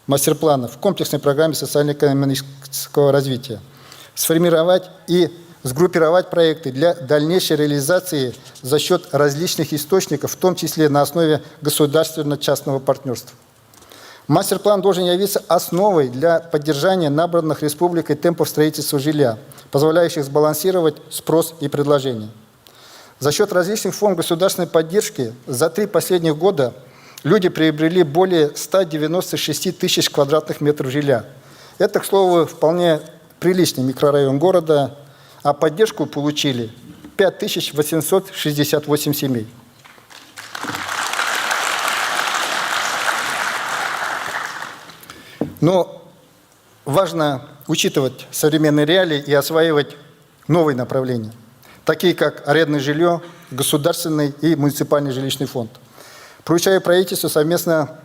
B: мастер-планов в комплексной программе социально-экономического развития, сформировать и сгруппировать проекты для дальнейшей реализации за счет различных источников, в том числе на основе государственно-частного партнерства. Мастер-план должен явиться основой для поддержания набранных республикой темпов строительства жилья, позволяющих сбалансировать спрос и предложение. За счет различных форм государственной поддержки за 3 последних года люди приобрели более 196 тысяч квадратных метров жилья. Это, к слову, вполне приличный микрорайон города, а поддержку получили 5868 семей. Но важно учитывать современные реалии и осваивать новые направления, такие как арендное жилье, государственный и муниципальный жилищный фонд. Поручаю правительству совместно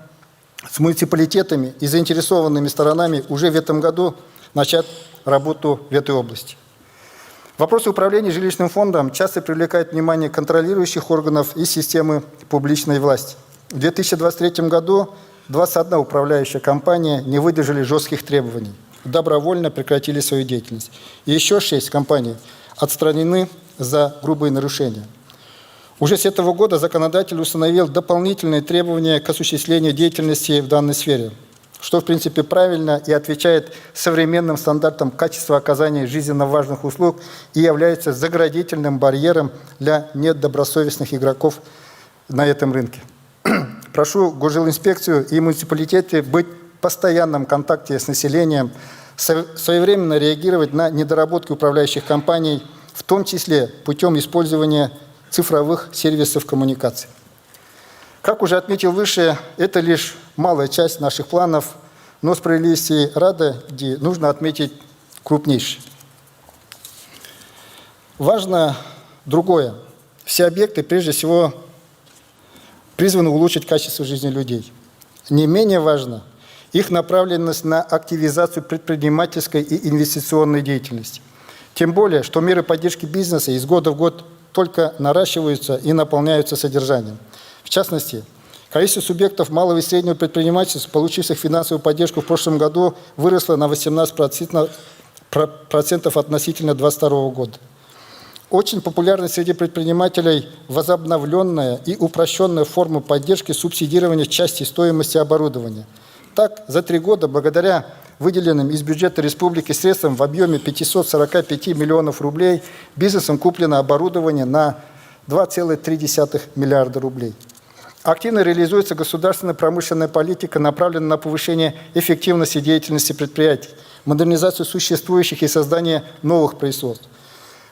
B: с муниципалитетами и заинтересованными сторонами уже в этом году начать работу в этой области. Вопросы управления жилищным фондом часто привлекают внимание контролирующих органов и системы публичной власти. В 2023 году 21 управляющая компания не выдержали жестких требований, добровольно прекратили свою деятельность. И еще 6 компаний отстранены за грубые нарушения. Уже с этого года законодатель установил дополнительные требования к осуществлению деятельности в данной сфере, что, в принципе, правильно и отвечает современным стандартам качества оказания жизненно важных услуг и является заградительным барьером для недобросовестных игроков на этом рынке. Прошу Госжилинспекцию и муниципалитеты быть в постоянном контакте с населением, своевременно реагировать на недоработки управляющих компаний, в том числе путем использования цифровых сервисов коммуникации. Как уже отметил выше, это лишь малая часть наших планов, но справедливости ради нужно отметить крупнейшее. Важно другое. Все объекты, прежде всего, призваны улучшить качество жизни людей. Не менее важно их направленность на активизацию предпринимательской и инвестиционной деятельности. Тем более, что меры поддержки бизнеса из года в год только наращиваются и наполняются содержанием. В частности, количество субъектов малого и среднего предпринимательства, получивших финансовую поддержку в прошлом году, выросло на 18% относительно 2022 года. Очень популярна среди предпринимателей возобновленная и упрощенная форма поддержки субсидирования части стоимости оборудования. Так, за 3 года, благодаря выделенным из бюджета республики средствам в объеме 545 миллионов рублей, бизнесом куплено оборудование на 2,3 миллиарда рублей. Активно реализуется государственная промышленная политика, направленная на повышение эффективности деятельности предприятий, модернизацию существующих и создание новых производств.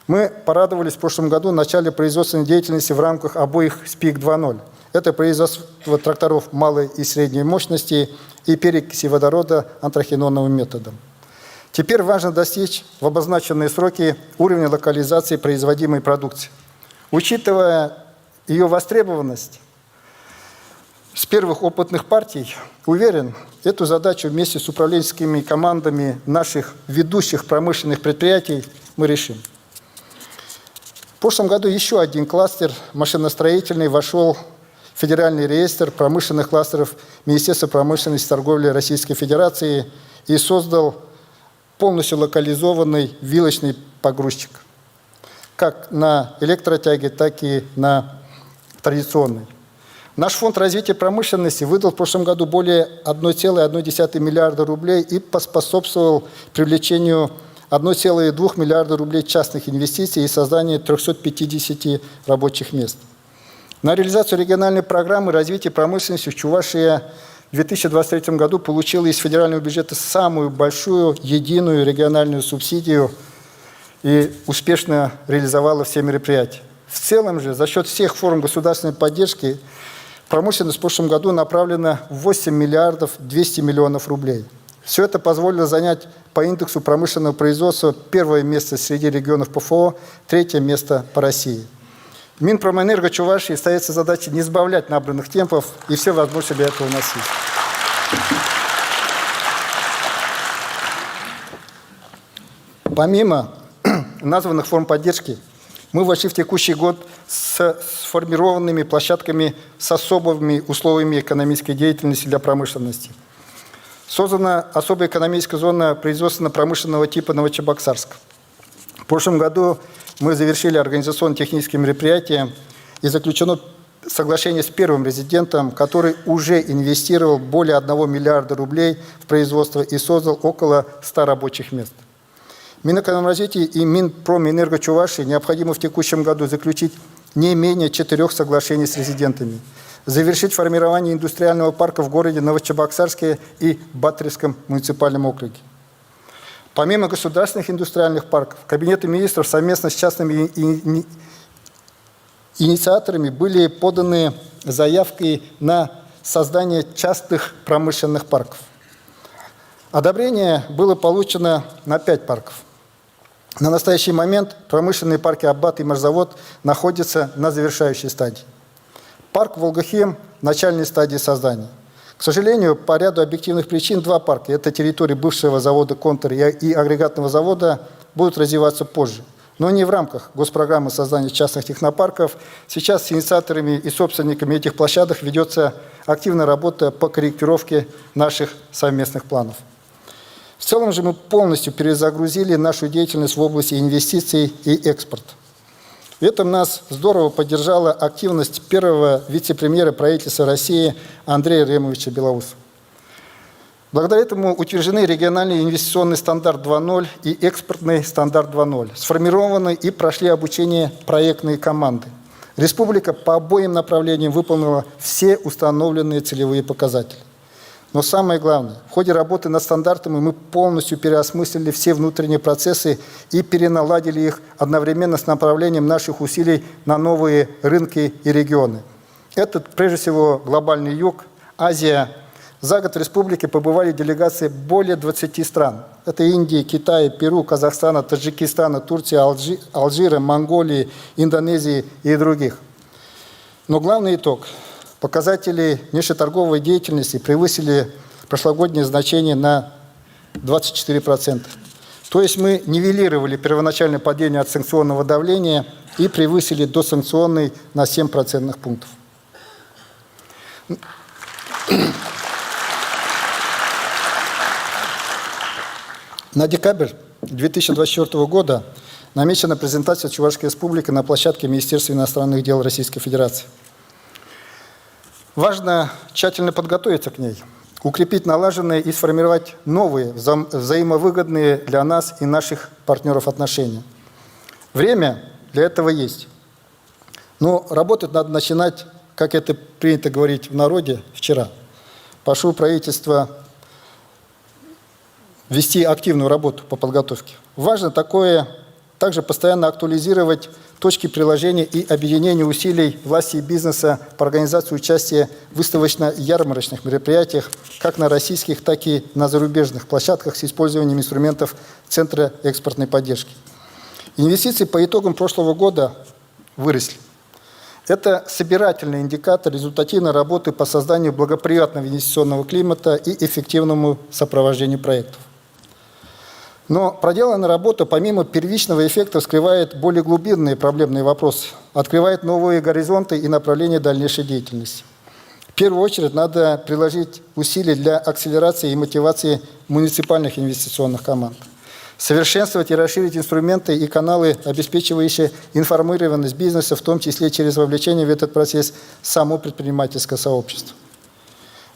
B: Мы порадовались в прошлом году в начале производственной деятельности в рамках обоих СПИК 2.0. Это производство тракторов малой и средней мощности и перекиси водорода антрахинонным методом. Теперь важно достичь в обозначенные сроки уровня локализации производимой продукции. Учитывая ее востребованность, с первых опытных партий, уверен, эту задачу вместе с управленческими командами наших ведущих промышленных предприятий мы решим. В прошлом году еще один кластер машиностроительный вошел в Федеральный реестр промышленных кластеров Министерства промышленности и торговли Российской Федерации и создал полностью локализованный вилочный погрузчик, как на электротяге, так и на традиционной. Наш фонд развития промышленности выдал в прошлом году более 1,1 миллиарда рублей и поспособствовал привлечению 1,2 миллиарда рублей частных инвестиций и созданию 350 рабочих мест. На реализацию региональной программы развития промышленности Чувашия в 2023 году получила из федерального бюджета самую большую единую региональную субсидию и успешно реализовала все мероприятия. В целом же за счет всех форм государственной поддержки промышленность в прошлом году направлена в 8 миллиардов 200 миллионов рублей. Все это позволило занять по индексу промышленного производства 1 место среди регионов ПФО, 3 место по России. Минпромэнерго Чувашии ставится задача не сбавлять набранных темпов, и все возможности для этого у нас есть. Помимо названных форм поддержки, мы вошли в текущий год с сформированными площадками с особыми условиями экономической деятельности для промышленности. Создана особая экономическая зона производственно-промышленного типа Новочебоксарск. В прошлом году мы завершили организационно-технические мероприятия и заключено соглашение с первым резидентом, который уже инвестировал более 1 миллиарда рублей в производство и создал около 100 рабочих мест. Минэкономразвития и Минпромэнерго Чувашии необходимо в текущем году заключить не менее 4 соглашений с резидентами, завершить формирование индустриального парка в городе Новочебоксарске и Батыревском муниципальном округе. Помимо государственных индустриальных парков, Кабинетом министров совместно с частными инициаторами были поданы заявки на создание частных промышленных парков. Одобрение было получено на 5 парков. На настоящий момент промышленные парки Аббат и Машзавод находятся на завершающей стадии. Парк Волгохим в начальной стадии создания. К сожалению, по ряду объективных причин 2 парка, это территории бывшего завода «Контур» и агрегатного завода, будут развиваться позже. Но не в рамках госпрограммы создания частных технопарков. Сейчас с инициаторами и собственниками этих площадок ведется активная работа по корректировке наших совместных планов. В целом же мы полностью перезагрузили нашу деятельность в области инвестиций и экспорта. В этом нас здорово поддержала активность первого вице-премьера правительства России Андрея Ремовича Белоусова. Благодаря этому утверждены региональный инвестиционный стандарт 2.0 и экспортный стандарт 2.0. Сформированы и прошли обучение проектные команды. Республика по обоим направлениям выполнила все установленные целевые показатели. Но самое главное, в ходе работы над стандартами мы полностью переосмыслили все внутренние процессы и переналадили их одновременно с направлением наших усилий на новые рынки и регионы. Это, прежде всего, глобальный юг, Азия. За год в республике побывали делегации более 20 стран. Это Индия, Китай, Перу, Казахстана, Таджикистана, Турция, Алжира, Монголии, Индонезии и других. Но главный итог. Показатели внешнеторговой деятельности превысили прошлогоднее значение на 24%. То есть мы нивелировали первоначальное падение от санкционного давления и превысили досанкционный на 7 процентных пунктов. На декабрь 2024 года намечена презентация Чувашской Республики на площадке Министерства иностранных дел Российской Федерации. Важно тщательно подготовиться к ней, укрепить налаженные и сформировать новые, взаимовыгодные для нас и наших партнеров отношения. Время для этого есть. Но работать надо начинать, как это принято говорить в народе, вчера. Прошу правительства вести активную работу по подготовке. Важно также постоянно актуализировать точки приложения и объединения усилий власти и бизнеса по организации участия в выставочно-ярмарочных мероприятиях как на российских, так и на зарубежных площадках с использованием инструментов Центра экспортной поддержки. Инвестиции по итогам прошлого года выросли. Это собирательный индикатор результативной работы по созданию благоприятного инвестиционного климата и эффективному сопровождению проектов. Но проделанная работа, помимо первичного эффекта, скрывает более глубинные проблемные вопросы, открывает новые горизонты и направления дальнейшей деятельности. В первую очередь надо приложить усилия для акселерации и мотивации муниципальных инвестиционных команд. Совершенствовать и расширить инструменты и каналы, обеспечивающие информированность бизнеса, в том числе через вовлечение в этот процесс само предпринимательское сообщество.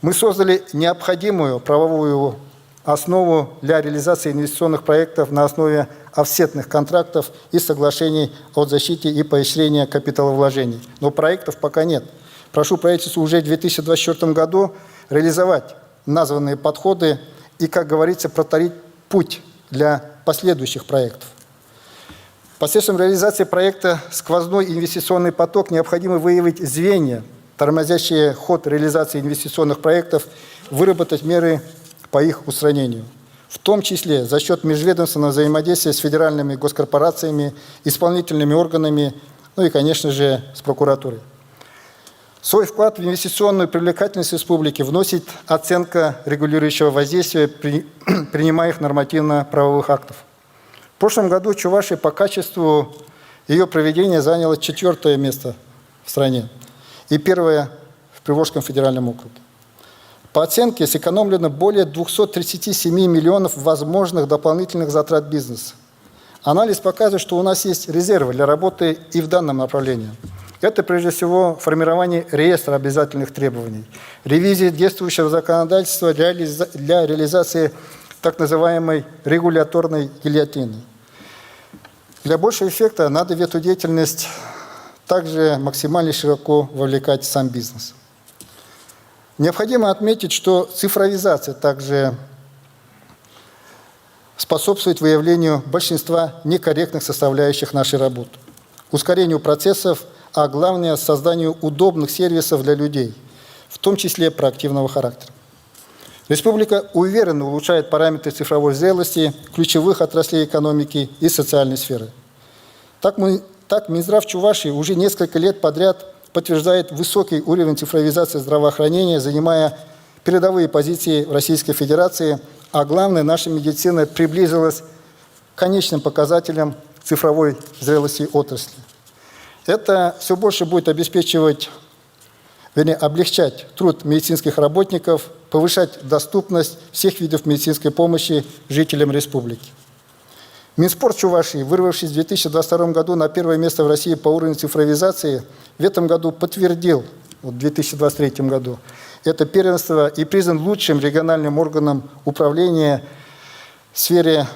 B: Мы создали необходимую правовую основу для реализации инвестиционных проектов на основе офсетных контрактов и соглашений о защите и поощрении капиталовложений. Но проектов пока нет. Прошу правительство уже в 2024 году реализовать названные подходы и, как говорится, проторить путь для последующих проектов. Посредством реализации проекта «Сквозной инвестиционный поток» необходимо выявить звенья, тормозящие ход реализации инвестиционных проектов, выработать меры по их устранению, в том числе за счет межведомственного взаимодействия с федеральными госкорпорациями, исполнительными органами, ну и, конечно же, с прокуратурой. Свой вклад в инвестиционную привлекательность республики вносит оценка регулирующего воздействия принимаемых нормативно-правовых актов. В прошлом году Чувашия по качеству ее проведения заняла 4-е место в стране и 1-е в Приволжском федеральном округе. По оценке сэкономлено более 237 миллионов возможных дополнительных затрат бизнеса. Анализ показывает, что у нас есть резервы для работы и в данном направлении. Это, прежде всего, формирование реестра обязательных требований, ревизия действующего законодательства для реализации так называемой регуляторной гильотины. Для большего эффекта надо в эту деятельность также максимально широко вовлекать сам бизнес. Необходимо отметить, что цифровизация также способствует выявлению большинства некорректных составляющих нашей работы, ускорению процессов, а главное – созданию удобных сервисов для людей, в том числе проактивного характера. Республика уверенно улучшает параметры цифровой зрелости ключевых отраслей экономики и социальной сферы. Так Минздрав Чувашии уже несколько лет подряд подтверждает высокий уровень цифровизации здравоохранения, занимая передовые позиции в Российской Федерации, а главное, наша медицина приблизилась к конечным показателям цифровой зрелости отрасли. Это все больше будет облегчать труд медицинских работников, повышать доступность всех видов медицинской помощи жителям республики. Минспорт Чувашии, вырвавшись в 2022 году на 1-е место в России по уровню цифровизации, в этом году подтвердил, в 2023 году, это первенство и признан лучшим региональным органом управления в сфере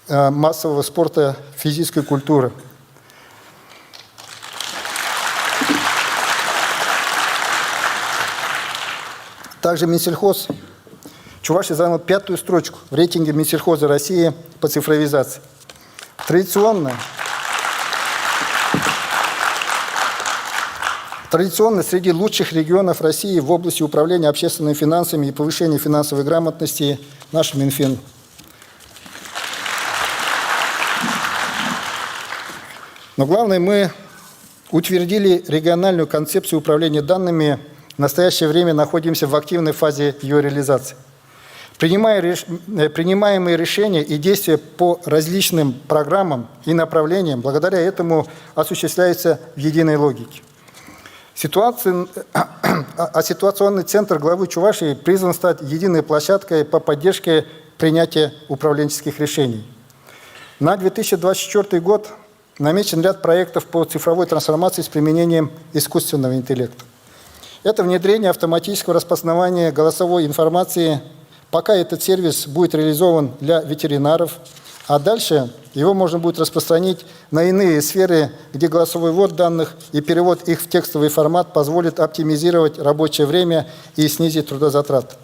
B: массового спорта, физической культуры. Также Минсельхоз Чувашия занял 5-ю строчку в рейтинге Минсельхоза России по цифровизации. Традиционно среди лучших регионов России в области управления общественными финансами и повышения финансовой грамотности наш Минфин. Но главное, мы утвердили региональную концепцию управления данными. В настоящее время находимся в активной фазе ее реализации. Принимаемые решения и действия по различным программам и направлениям благодаря этому осуществляются в единой логике. Ситуационный центр главы Чувашии призван стать единой площадкой по поддержке принятия управленческих решений. На 2024 год намечен ряд проектов по цифровой трансформации с применением искусственного интеллекта. Это внедрение автоматического распознавания голосовой информации, пока этот сервис будет реализован для ветеринаров, а дальше его можно будет распространить на иные сферы, где голосовой ввод данных и перевод их в текстовый формат позволит оптимизировать рабочее время и снизить трудозатраты.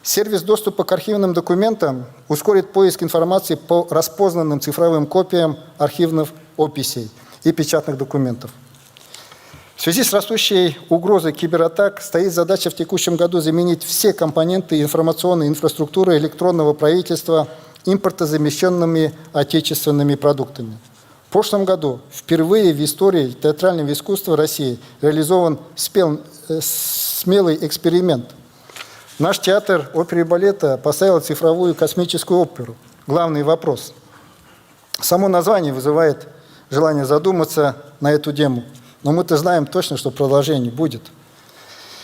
B: Сервис доступа к архивным документам ускорит поиск информации по распознанным цифровым копиям архивных описей и печатных документов. В связи с растущей угрозой кибератак стоит задача в текущем году заменить все компоненты информационной инфраструктуры электронного правительства импортозамещенными отечественными продуктами. В прошлом году впервые в истории театрального искусства России реализован смелый эксперимент. Наш театр оперы и балета поставил цифровую космическую оперу. Главный вопрос. Само название вызывает желание задуматься на эту тему. Но мы-то знаем точно, что продолжение будет.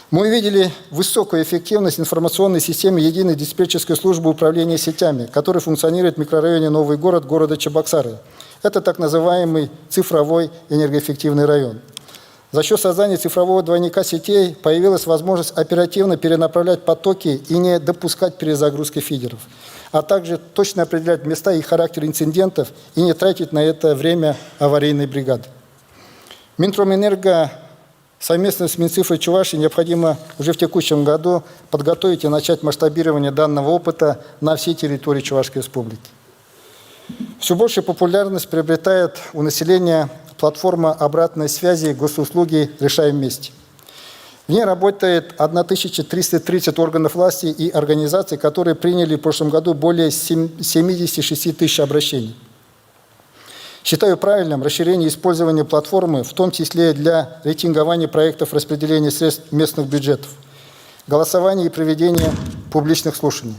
B: Мы увидели высокую эффективность информационной системы единой диспетчерской службы управления сетями, которая функционирует в микрорайоне Новый город города Чебоксары. Это так называемый цифровой энергоэффективный район. За счет создания цифрового двойника сетей появилась возможность оперативно перенаправлять потоки и не допускать перезагрузки фидеров, а также точно определять места и характер инцидентов и не тратить на это время аварийной бригады. Минпромэнерго совместно с Минцифрой Чувашии необходимо уже в текущем году подготовить и начать масштабирование данного опыта на всей территории Чувашской республики. Все большую популярность приобретает у населения платформа обратной связи госуслуги «Решаем вместе». В ней работает 1330 органов власти и организаций, которые приняли в прошлом году более 76 тысяч обращений. Считаю правильным расширение использования платформы, в том числе для рейтингования проектов распределения средств местных бюджетов, голосования и проведения публичных слушаний.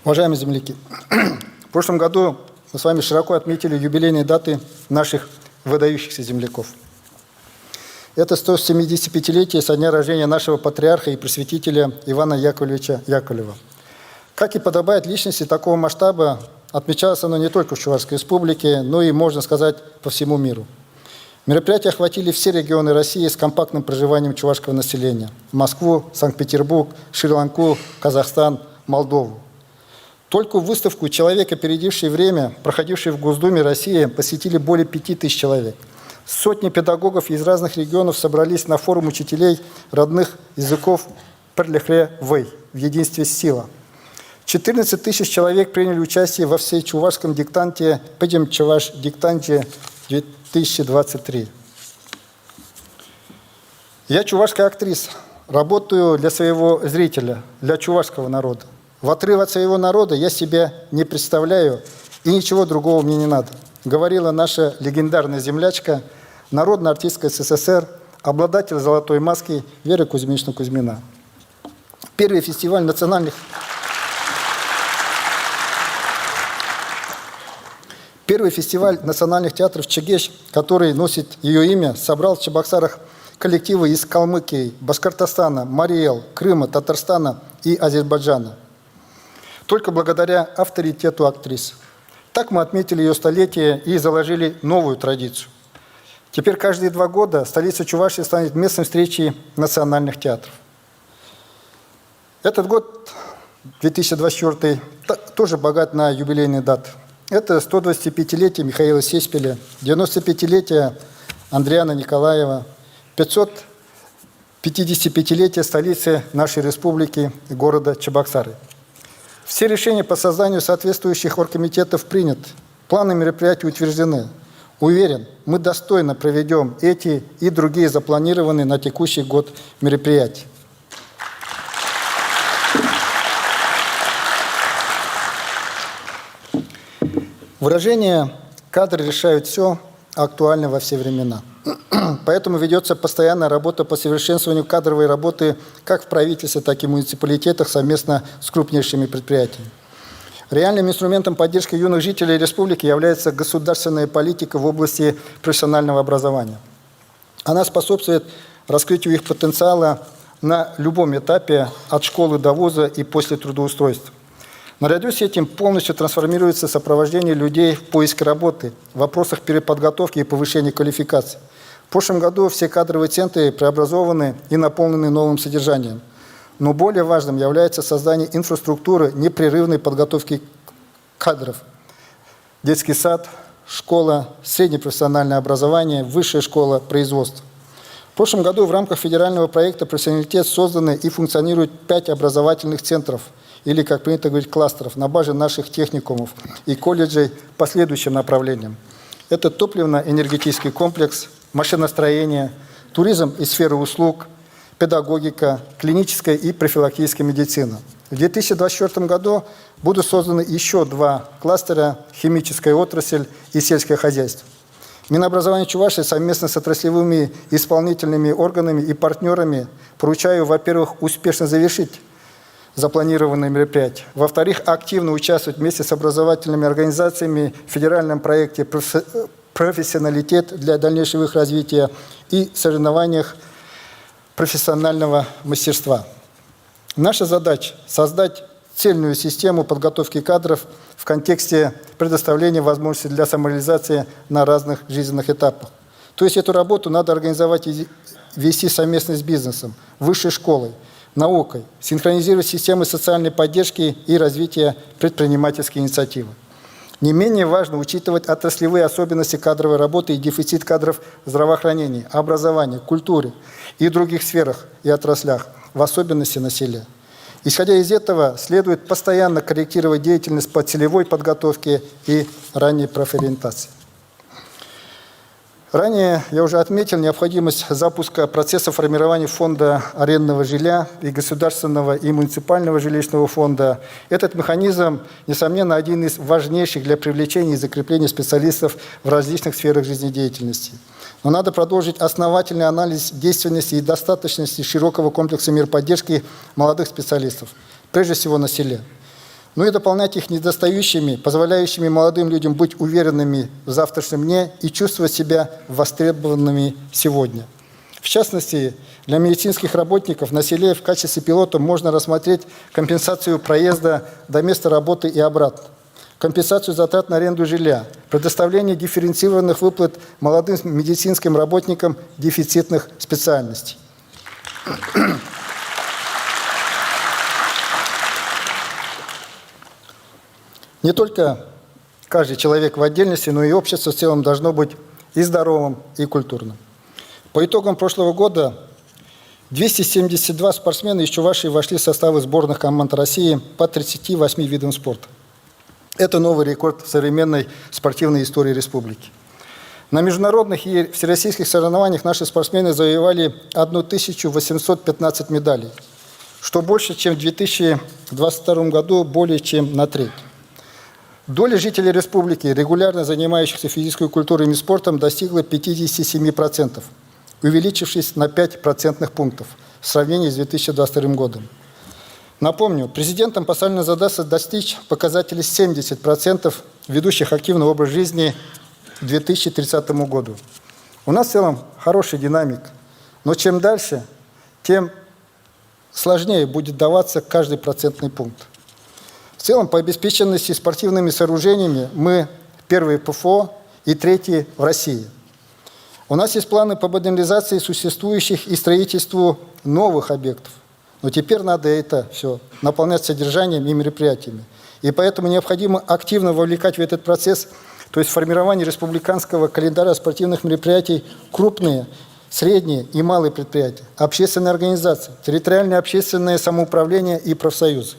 B: Уважаемые земляки, в прошлом году мы с вами широко отметили юбилейные даты наших выдающихся земляков. Это 175-летие со дня рождения нашего патриарха и просветителя Ивана Яковлевича Яковлева. Как и подобает личности такого масштаба, отмечалось оно не только в Чувашской республике, но и, можно сказать, по всему миру. Мероприятия охватили все регионы России с компактным проживанием чувашского населения. Москву, Санкт-Петербург, Шри-Ланку, Казахстан, Молдову. Только выставку «Человек, опередивший время», проходившей в Госдуме России, посетили более 5000 человек. Сотни педагогов из разных регионов собрались на форум учителей родных языков Перлехре-Вэй в единстве сила. 14 тысяч человек приняли участие во всечувашском диктанте «Пойдем Чуваш диктанте 2023». Я чувашская актриса, работаю для своего зрителя, для чувашского народа. В отрыв от своего народа я себя не представляю, и ничего другого мне не надо, говорила наша легендарная землячка, народная артистка СССР, обладатель золотой маски Вера Кузьминична Кузьмина. Первый фестиваль национальных театров «Чегеш», который носит ее имя, собрал в Чебоксарах коллективы из Калмыкии, Башкортостана, Марий-Эл, Крыма, Татарстана и Азербайджана. Только благодаря авторитету актрисы. Так мы отметили ее столетие и заложили новую традицию. Теперь каждые 2 года столица Чувашии станет местом встречи национальных театров. Этот год, 2024, тоже богат на юбилейные даты. Это 125-летие Михаила Сеспеля, 95-летие Андриана Николаева, 555-летие столицы нашей республики, города Чебоксары. Все решения по созданию соответствующих оргкомитетов приняты, планы мероприятий утверждены. Уверен, мы достойно проведем эти и другие запланированные на текущий год мероприятия. Выражение «кадры решают все» актуально во все времена. Поэтому ведется постоянная работа по совершенствованию кадровой работы как в правительстве, так и в муниципалитетах совместно с крупнейшими предприятиями. Реальным инструментом поддержки юных жителей республики является государственная политика в области профессионального образования. Она способствует раскрытию их потенциала, на любом этапе от школы до вуза и после трудоустройства. Наряду с этим полностью трансформируется сопровождение людей в поиске работы, в вопросах переподготовки и повышения квалификации. В прошлом году все кадровые центры преобразованы и наполнены новым содержанием. Но более важным является создание инфраструктуры непрерывной подготовки кадров. Детский сад, школа, среднепрофессиональное образование, высшая школа, производство. В прошлом году в рамках федерального проекта «Профессионалитет» созданы и функционируют 5 образовательных центров, или, как принято говорить, кластеров, на базе наших техникумов и колледжей по следующим направлениям. Это топливно-энергетический комплекс, машиностроение, туризм и сфера услуг, педагогика, клиническая и профилактическая медицина. В 2024 году будут созданы еще 2 кластера – химическая отрасль и сельское хозяйство. Минобразование Чувашии совместно с отраслевыми исполнительными органами и партнерами поручаю, во-первых, успешно завершить запланированные мероприятия. Во-вторых, активно участвовать вместе с образовательными организациями в федеральном проекте «Профессионалитет» для дальнейшего их развития и соревнованиях профессионального мастерства. Наша задача – создать цельную систему подготовки кадров в контексте предоставления возможностей для самореализации на разных жизненных этапах. То есть эту работу надо организовать и вести совместно с бизнесом, высшей школой, наукой, синхронизировать системы социальной поддержки и развития предпринимательской инициативы. Не менее важно учитывать отраслевые особенности кадровой работы и дефицит кадров в здравоохранении, образовании, культуре и других сферах и отраслях, в особенности на селе. Исходя из этого, следует постоянно корректировать деятельность по целевой подготовке и ранней профориентации. Ранее я уже отметил необходимость запуска процесса формирования фонда арендного жилья и государственного и муниципального жилищного фонда. Этот механизм, несомненно, один из важнейших для привлечения и закрепления специалистов в различных сферах жизнедеятельности. Но надо продолжить основательный анализ действенности и достаточности широкого комплекса мер поддержки молодых специалистов, прежде всего на селе. Ну и дополнять их недостающими, позволяющими молодым людям быть уверенными в завтрашнем дне и чувствовать себя востребованными сегодня. В частности, для медицинских работников на селе в качестве пилота можно рассмотреть компенсацию проезда до места работы и обратно, компенсацию затрат на аренду жилья, предоставление дифференцированных выплат молодым медицинским работникам дефицитных специальностей. Не только каждый человек в отдельности, но и общество в целом должно быть и здоровым, и культурным. По итогам прошлого года 272 спортсмена из Чувашии вошли в составы сборных команд России по 38 видам спорта. Это новый рекорд в современной спортивной истории республики. На международных и всероссийских соревнованиях наши спортсмены завоевали 1815 медалей, что больше, чем в 2022 году, более чем на треть. Доля жителей республики, регулярно занимающихся физической культурой и спортом, достигла 57%, увеличившись на 5 процентных пунктов в сравнении с 2022 годом. Напомню, президентом поставлена задача достичь показателей 70% ведущих активный образ жизни к 2030 году. У нас в целом хороший динамик, но чем дальше, тем сложнее будет даваться каждый процентный пункт. В целом, по обеспеченности спортивными сооружениями мы первые ПФО и третьи в России. У нас есть планы по модернизации существующих и строительству новых объектов. Но теперь надо это все наполнять содержанием и мероприятиями. И поэтому необходимо активно вовлекать в этот процесс, то есть формирование республиканского календаря спортивных мероприятий, крупные, средние и малые предприятия, общественные организации, территориальное общественное самоуправление и профсоюзы.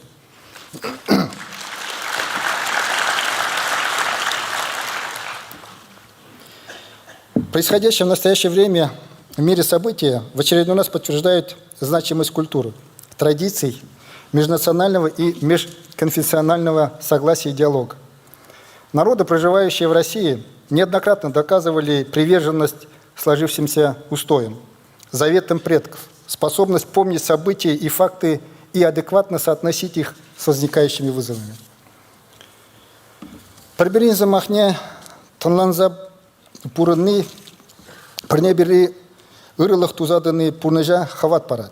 B: Происходящее в настоящее время в мире события в очередной раз подтверждают значимость культуры, традиций, межнационального и межконфессионального согласия и диалога. Народы, проживающие в России, неоднократно доказывали приверженность сложившимся устоям, заветам предков, способность помнить события и факты и адекватно соотносить их с возникающими вызовами. Проберинза махне, тонланза пурны, прнебери ырылых тузаданы пурнежа хават парат.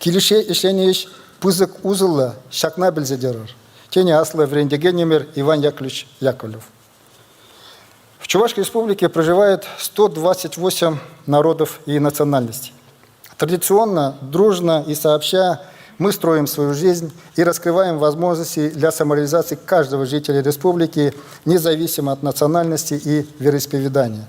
B: Килише ишленеш пузык узыла шакна бельзедерар. Тени асла врендегенемер Иван Яковлевич Яковлев. В Чувашской республике проживает 128 народов и национальностей. Традиционно, дружно и сообща мы строим свою жизнь и раскрываем возможности для самореализации каждого жителя республики, независимо от национальности и вероисповедания.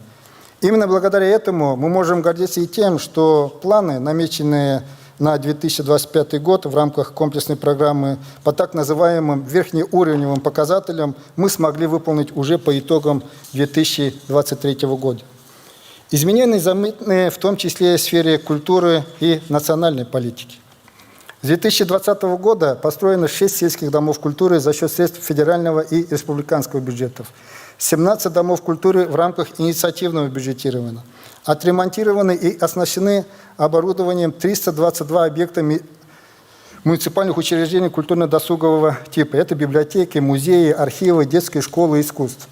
B: Именно благодаря этому мы можем гордиться и тем, что планы, намеченные на 2025 год в рамках комплексной программы по так называемым верхнеуровневым показателям, мы смогли выполнить уже по итогам 2023 года. Изменения заметны в том числе в сфере культуры и национальной политики. С 2020 года построено 6 сельских домов культуры за счет средств федерального и республиканского бюджетов, 17 домов культуры в рамках инициативного бюджетирования. Отремонтированы и оснащены оборудованием 322 объекта муниципальных учреждений культурно-досугового типа. Это библиотеки, музеи, архивы, детские школы искусств.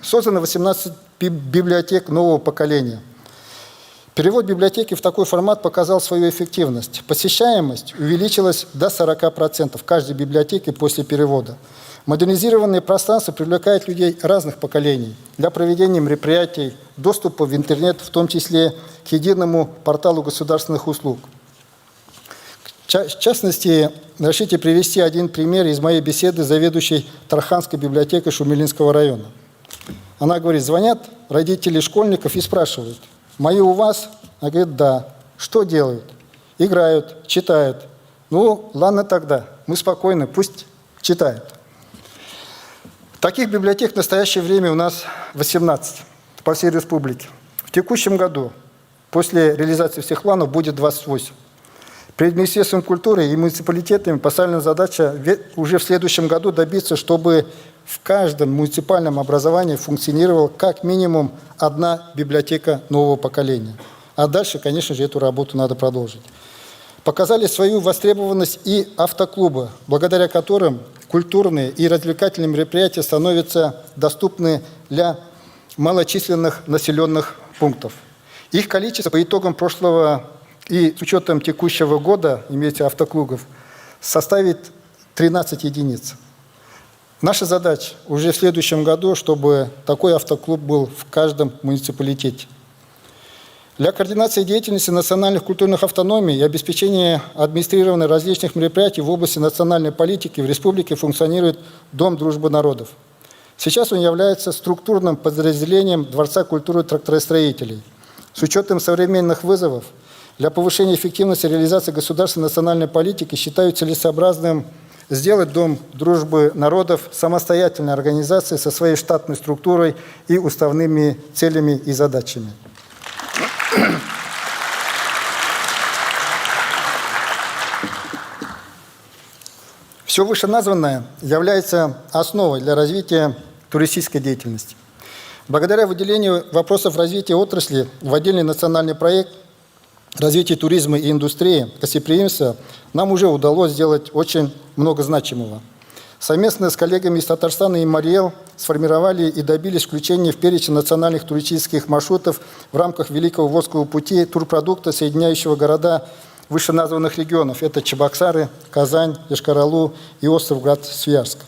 B: Создано 18 библиотек нового поколения. Перевод библиотеки в такой формат показал свою эффективность. Посещаемость увеличилась до 40% в каждой библиотеке после перевода. Модернизированные пространства привлекают людей разных поколений для проведения мероприятий, доступа в интернет, в том числе к единому порталу государственных услуг. В частности, разрешите привести один пример из моей беседы с заведующей Тарханской библиотекой Шумилинского района. Она говорит, звонят родители школьников и спрашивают, мои у вас? Она говорит, да. Что делают? Играют, читают. Ну, ладно тогда, мы спокойны, пусть читают. Таких библиотек в настоящее время у нас 18 по всей республике. В текущем году, после реализации всех планов, будет 28. Перед Министерством культуры и муниципалитетами поставлена задача уже в следующем году добиться, чтобы в каждом муниципальном образовании функционировала как минимум одна библиотека нового поколения. А дальше, конечно же, эту работу надо продолжить. Показали свою востребованность и автоклубы, благодаря которым культурные и развлекательные мероприятия становятся доступны для малочисленных населенных пунктов. Их количество по итогам прошлого и с учетом текущего года, имеется автоклубов, составит 13 единиц. Наша задача уже в следующем году, чтобы такой автоклуб был в каждом муниципалитете. Для координации деятельности национальных культурных автономий и обеспечения администрирования различных мероприятий в области национальной политики в республике функционирует Дом дружбы народов. Сейчас он является структурным подразделением Дворца культуры тракторостроителей. С учетом современных вызовов для повышения эффективности реализации государственной национальной политики считаю целесообразным сделать Дом дружбы народов самостоятельной организацией со своей штатной структурой и уставными целями и задачами. Все вышеназванное является основой для развития туристической деятельности. Благодаря выделению вопросов развития отрасли в отдельный национальный проект развития туризма и индустрии гостеприимства нам уже удалось сделать очень много значимого. Совместно с коллегами из Татарстана и Мариэл сформировали и добились включения в перечень национальных туристических маршрутов в рамках Великого Волжского пути турпродукта, соединяющего города вышеназванных регионов. Это Чебоксары, Казань, Йошкар-Олу и остров Свияжск.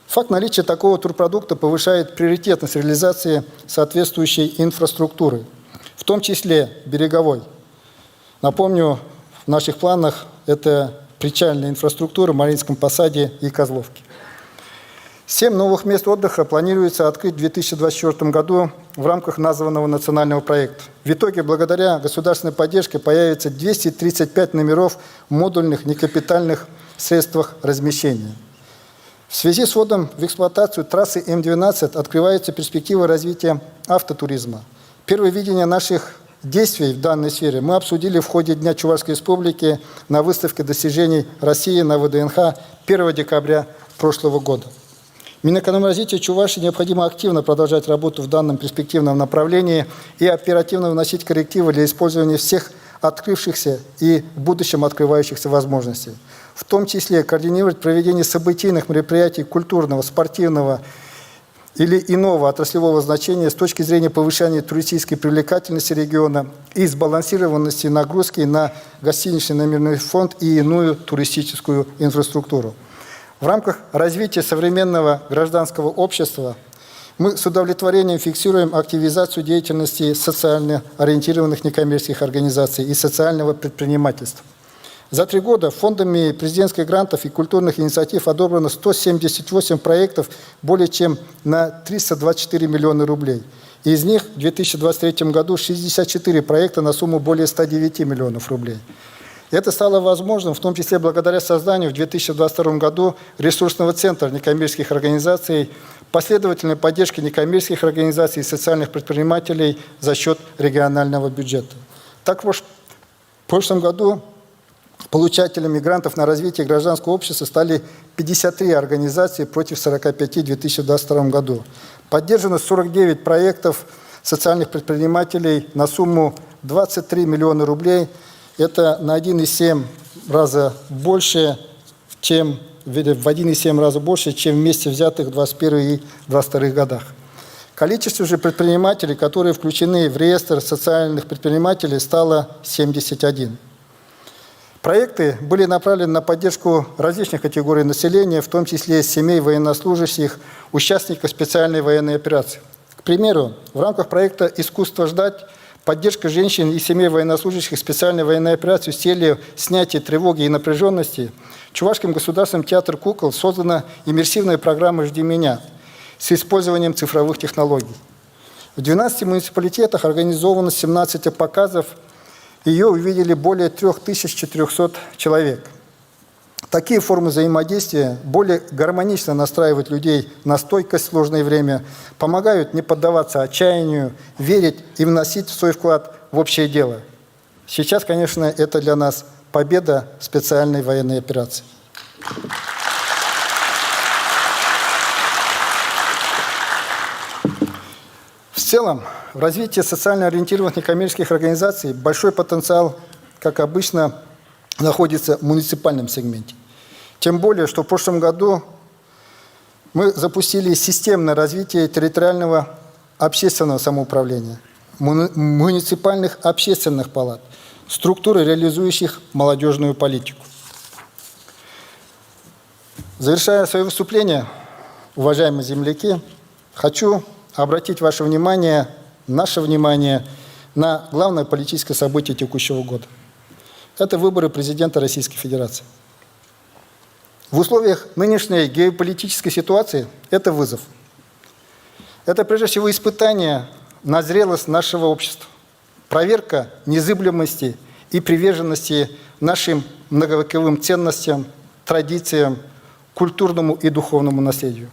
B: Факт наличия такого турпродукта повышает приоритетность реализации соответствующей инфраструктуры, в том числе береговой. Напомню, в наших планах это причальная инфраструктура в Мариинском посаде и Козловке. 7 новых мест отдыха планируется открыть в 2024 году в рамках названного национального проекта. В итоге, благодаря государственной поддержке, появится 235 номеров в модульных некапитальных средствах размещения. В связи с вводом в эксплуатацию трассы М-12 открывается перспектива развития автотуризма. Первое видение наших действий в данной сфере мы обсудили в ходе Дня Чувашской Республики на выставке достижений России на ВДНХ 1 декабря прошлого года. Минэкономразвития Чувашии необходимо активно продолжать работу в данном перспективном направлении и оперативно вносить коррективы для использования всех открывшихся и в будущем открывающихся возможностей. В том числе координировать проведение событийных мероприятий культурного, спортивного или иного отраслевого значения с точки зрения повышения туристической привлекательности региона и сбалансированности нагрузки на гостиничный номерной фонд и иную туристическую инфраструктуру. В рамках развития современного гражданского общества мы с удовлетворением фиксируем активизацию деятельности социально ориентированных некоммерческих организаций и социального предпринимательства. За 3 года фондами президентских грантов и культурных инициатив одобрено 178 проектов более чем на 324 миллиона рублей. Из них в 2023 году 64 проекта на сумму более 109 миллионов рублей. Это стало возможным в том числе благодаря созданию в 2022 году ресурсного центра некоммерческих организаций, последовательной поддержки некоммерческих организаций и социальных предпринимателей за счет регионального бюджета. Так, в прошлом году получателями грантов на развитие гражданского общества стали 53 организации против 45 в 2022 году. Поддержано 49 проектов социальных предпринимателей на сумму 23 миллиона рублей. Это на 1,7 раза больше, чем вместе взятых в 2021 и 2022 годах. Количество же предпринимателей, которые включены в реестр социальных предпринимателей, стало 71. Проекты были направлены на поддержку различных категорий населения, в том числе семей военнослужащих, участников специальной военной операции. К примеру, в рамках проекта «Искусство ждать» поддержка женщин и семей военнослужащих специальной военной операции с целью снятия тревоги и напряженности Чувашским государственным театром кукол создана иммерсивная программа «Жди меня» с использованием цифровых технологий. В 12 муниципалитетах организовано 17 показов. Ее увидели более 3400 человек. Такие формы взаимодействия более гармонично настраивают людей на стойкость в сложное время, помогают не поддаваться отчаянию, верить и вносить свой вклад в общее дело. Сейчас, конечно, это для нас победа специальной военной операции. В целом, в развитии социально ориентированных некоммерческих организаций большой потенциал, как обычно, находится в муниципальном сегменте. Тем более, что в прошлом году мы запустили системное развитие территориального общественного самоуправления, муниципальных общественных палат, структуры, реализующих молодежную политику. Завершая свое выступление, уважаемые земляки, хочу обратить наше внимание на главное политическое событие текущего года. Это выборы президента Российской Федерации. В условиях нынешней геополитической ситуации это вызов. Это прежде всего испытание на зрелость нашего общества, проверка незыблемости и приверженности нашим многовековым ценностям, традициям, культурному и духовному наследию.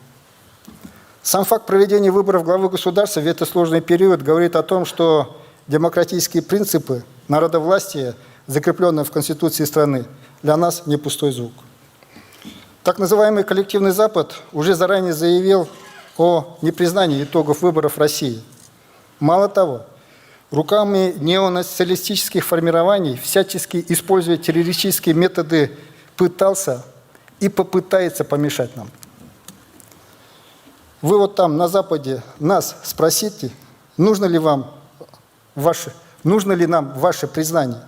B: Сам факт проведения выборов главы государства в этот сложный период говорит о том, что демократические принципы народовластия, закрепленные в Конституции страны, для нас не пустой звук. Так называемый коллективный Запад уже заранее заявил о непризнании итогов выборов в России. Мало того, руками неонациалистических формирований, всячески используя террористические методы, пытался и попытается помешать нам. Вы вот там, на Западе, нас спросите, нужно ли нам ваше признание?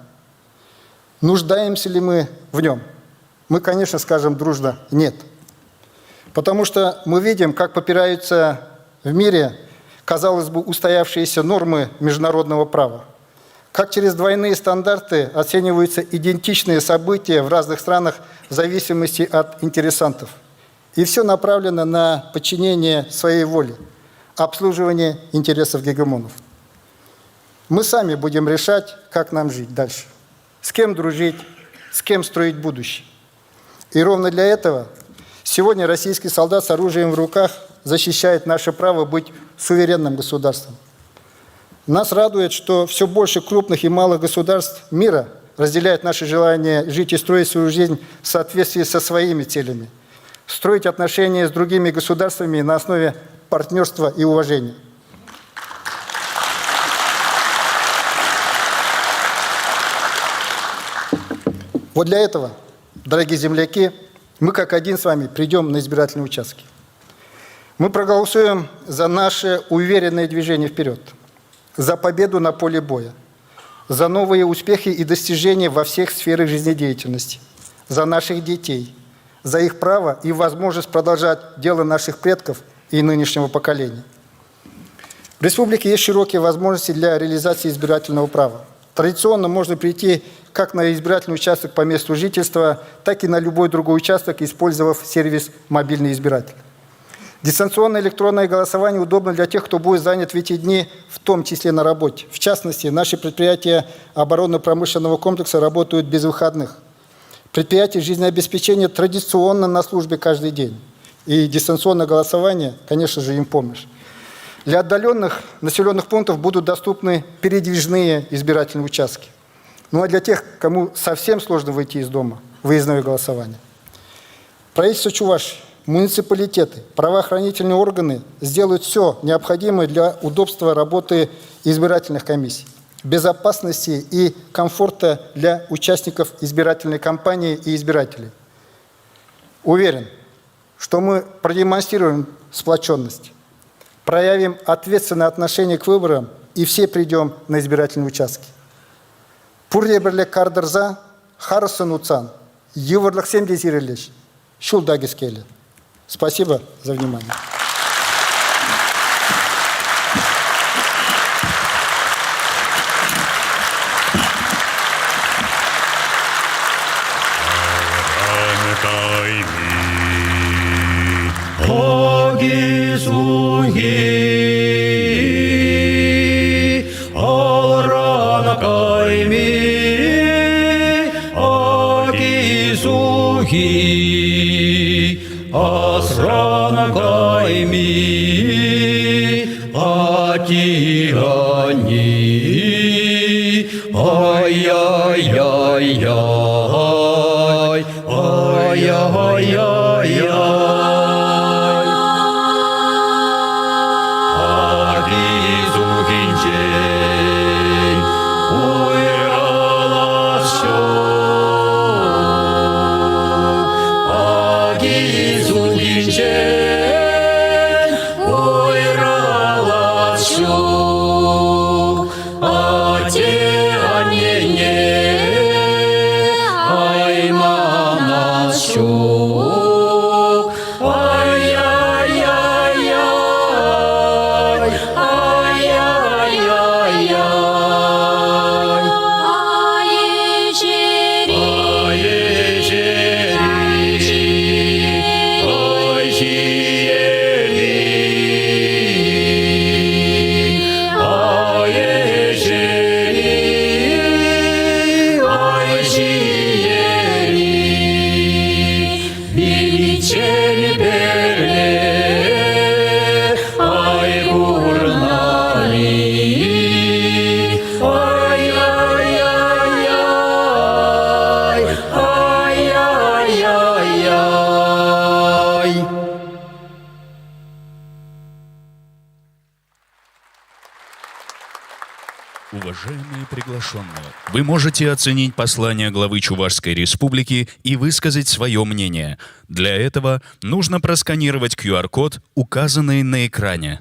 B: Нуждаемся ли мы в нем? Мы, конечно, скажем дружно «нет». Потому что мы видим, как попираются в мире, казалось бы, устоявшиеся нормы международного права. Как через двойные стандарты оцениваются идентичные события в разных странах в зависимости от интересантов. И все направлено на подчинение своей воле, обслуживание интересов гегемонов. Мы сами будем решать, как нам жить дальше, с кем дружить, с кем строить будущее. И ровно для этого сегодня российский солдат с оружием в руках защищает наше право быть суверенным государством. Нас радует, что все больше крупных и малых государств мира разделяют наше желание жить и строить свою жизнь в соответствии со своими целями, строить отношения с другими государствами на основе партнерства и уважения. Вот для этого, дорогие земляки, мы как один с вами придем на избирательные участки. Мы проголосуем за наше уверенное движение вперед, за победу на поле боя, за новые успехи и достижения во всех сферах жизнедеятельности, за наших детей, за их право и возможность продолжать дело наших предков и нынешнего поколения. В республике есть широкие возможности для реализации избирательного права. Традиционно можно прийти как на избирательный участок по месту жительства, так и на любой другой участок, использовав сервис «Мобильный избиратель». Дистанционное электронное голосование удобно для тех, кто будет занят в эти дни, в том числе на работе. В частности, наши предприятия оборонно-промышленного комплекса работают без выходных. Предприятия жизнеобеспечения традиционно на службе каждый день. И дистанционное голосование, конечно же, им помощь. Для отдаленных населенных пунктов будут доступны передвижные избирательные участки. Ну а для тех, кому совсем сложно выйти из дома, выездное голосование. Правительство Чувашии, муниципалитеты, правоохранительные органы сделают все необходимое для удобства работы избирательных комиссий, безопасности и комфорта для участников избирательной кампании и избирателей. Уверен, что мы продемонстрируем сплоченность, проявим ответственное отношение к выборам и все придем на избирательные участки. Пурлеберле кардырза, харысын уцан, еврлых 70 ирлеш, шул дагискеле. Спасибо за внимание.
C: Асрана кайми, атирани, ай-яй-яй-яй, ай-яй-яй-яй. Агизу гинчен, уйраласё.
A: Уважаемые приглашенные, вы можете оценить послание главы Чувашской Республики и высказать свое мнение. Для этого нужно просканировать QR-код, указанный на экране.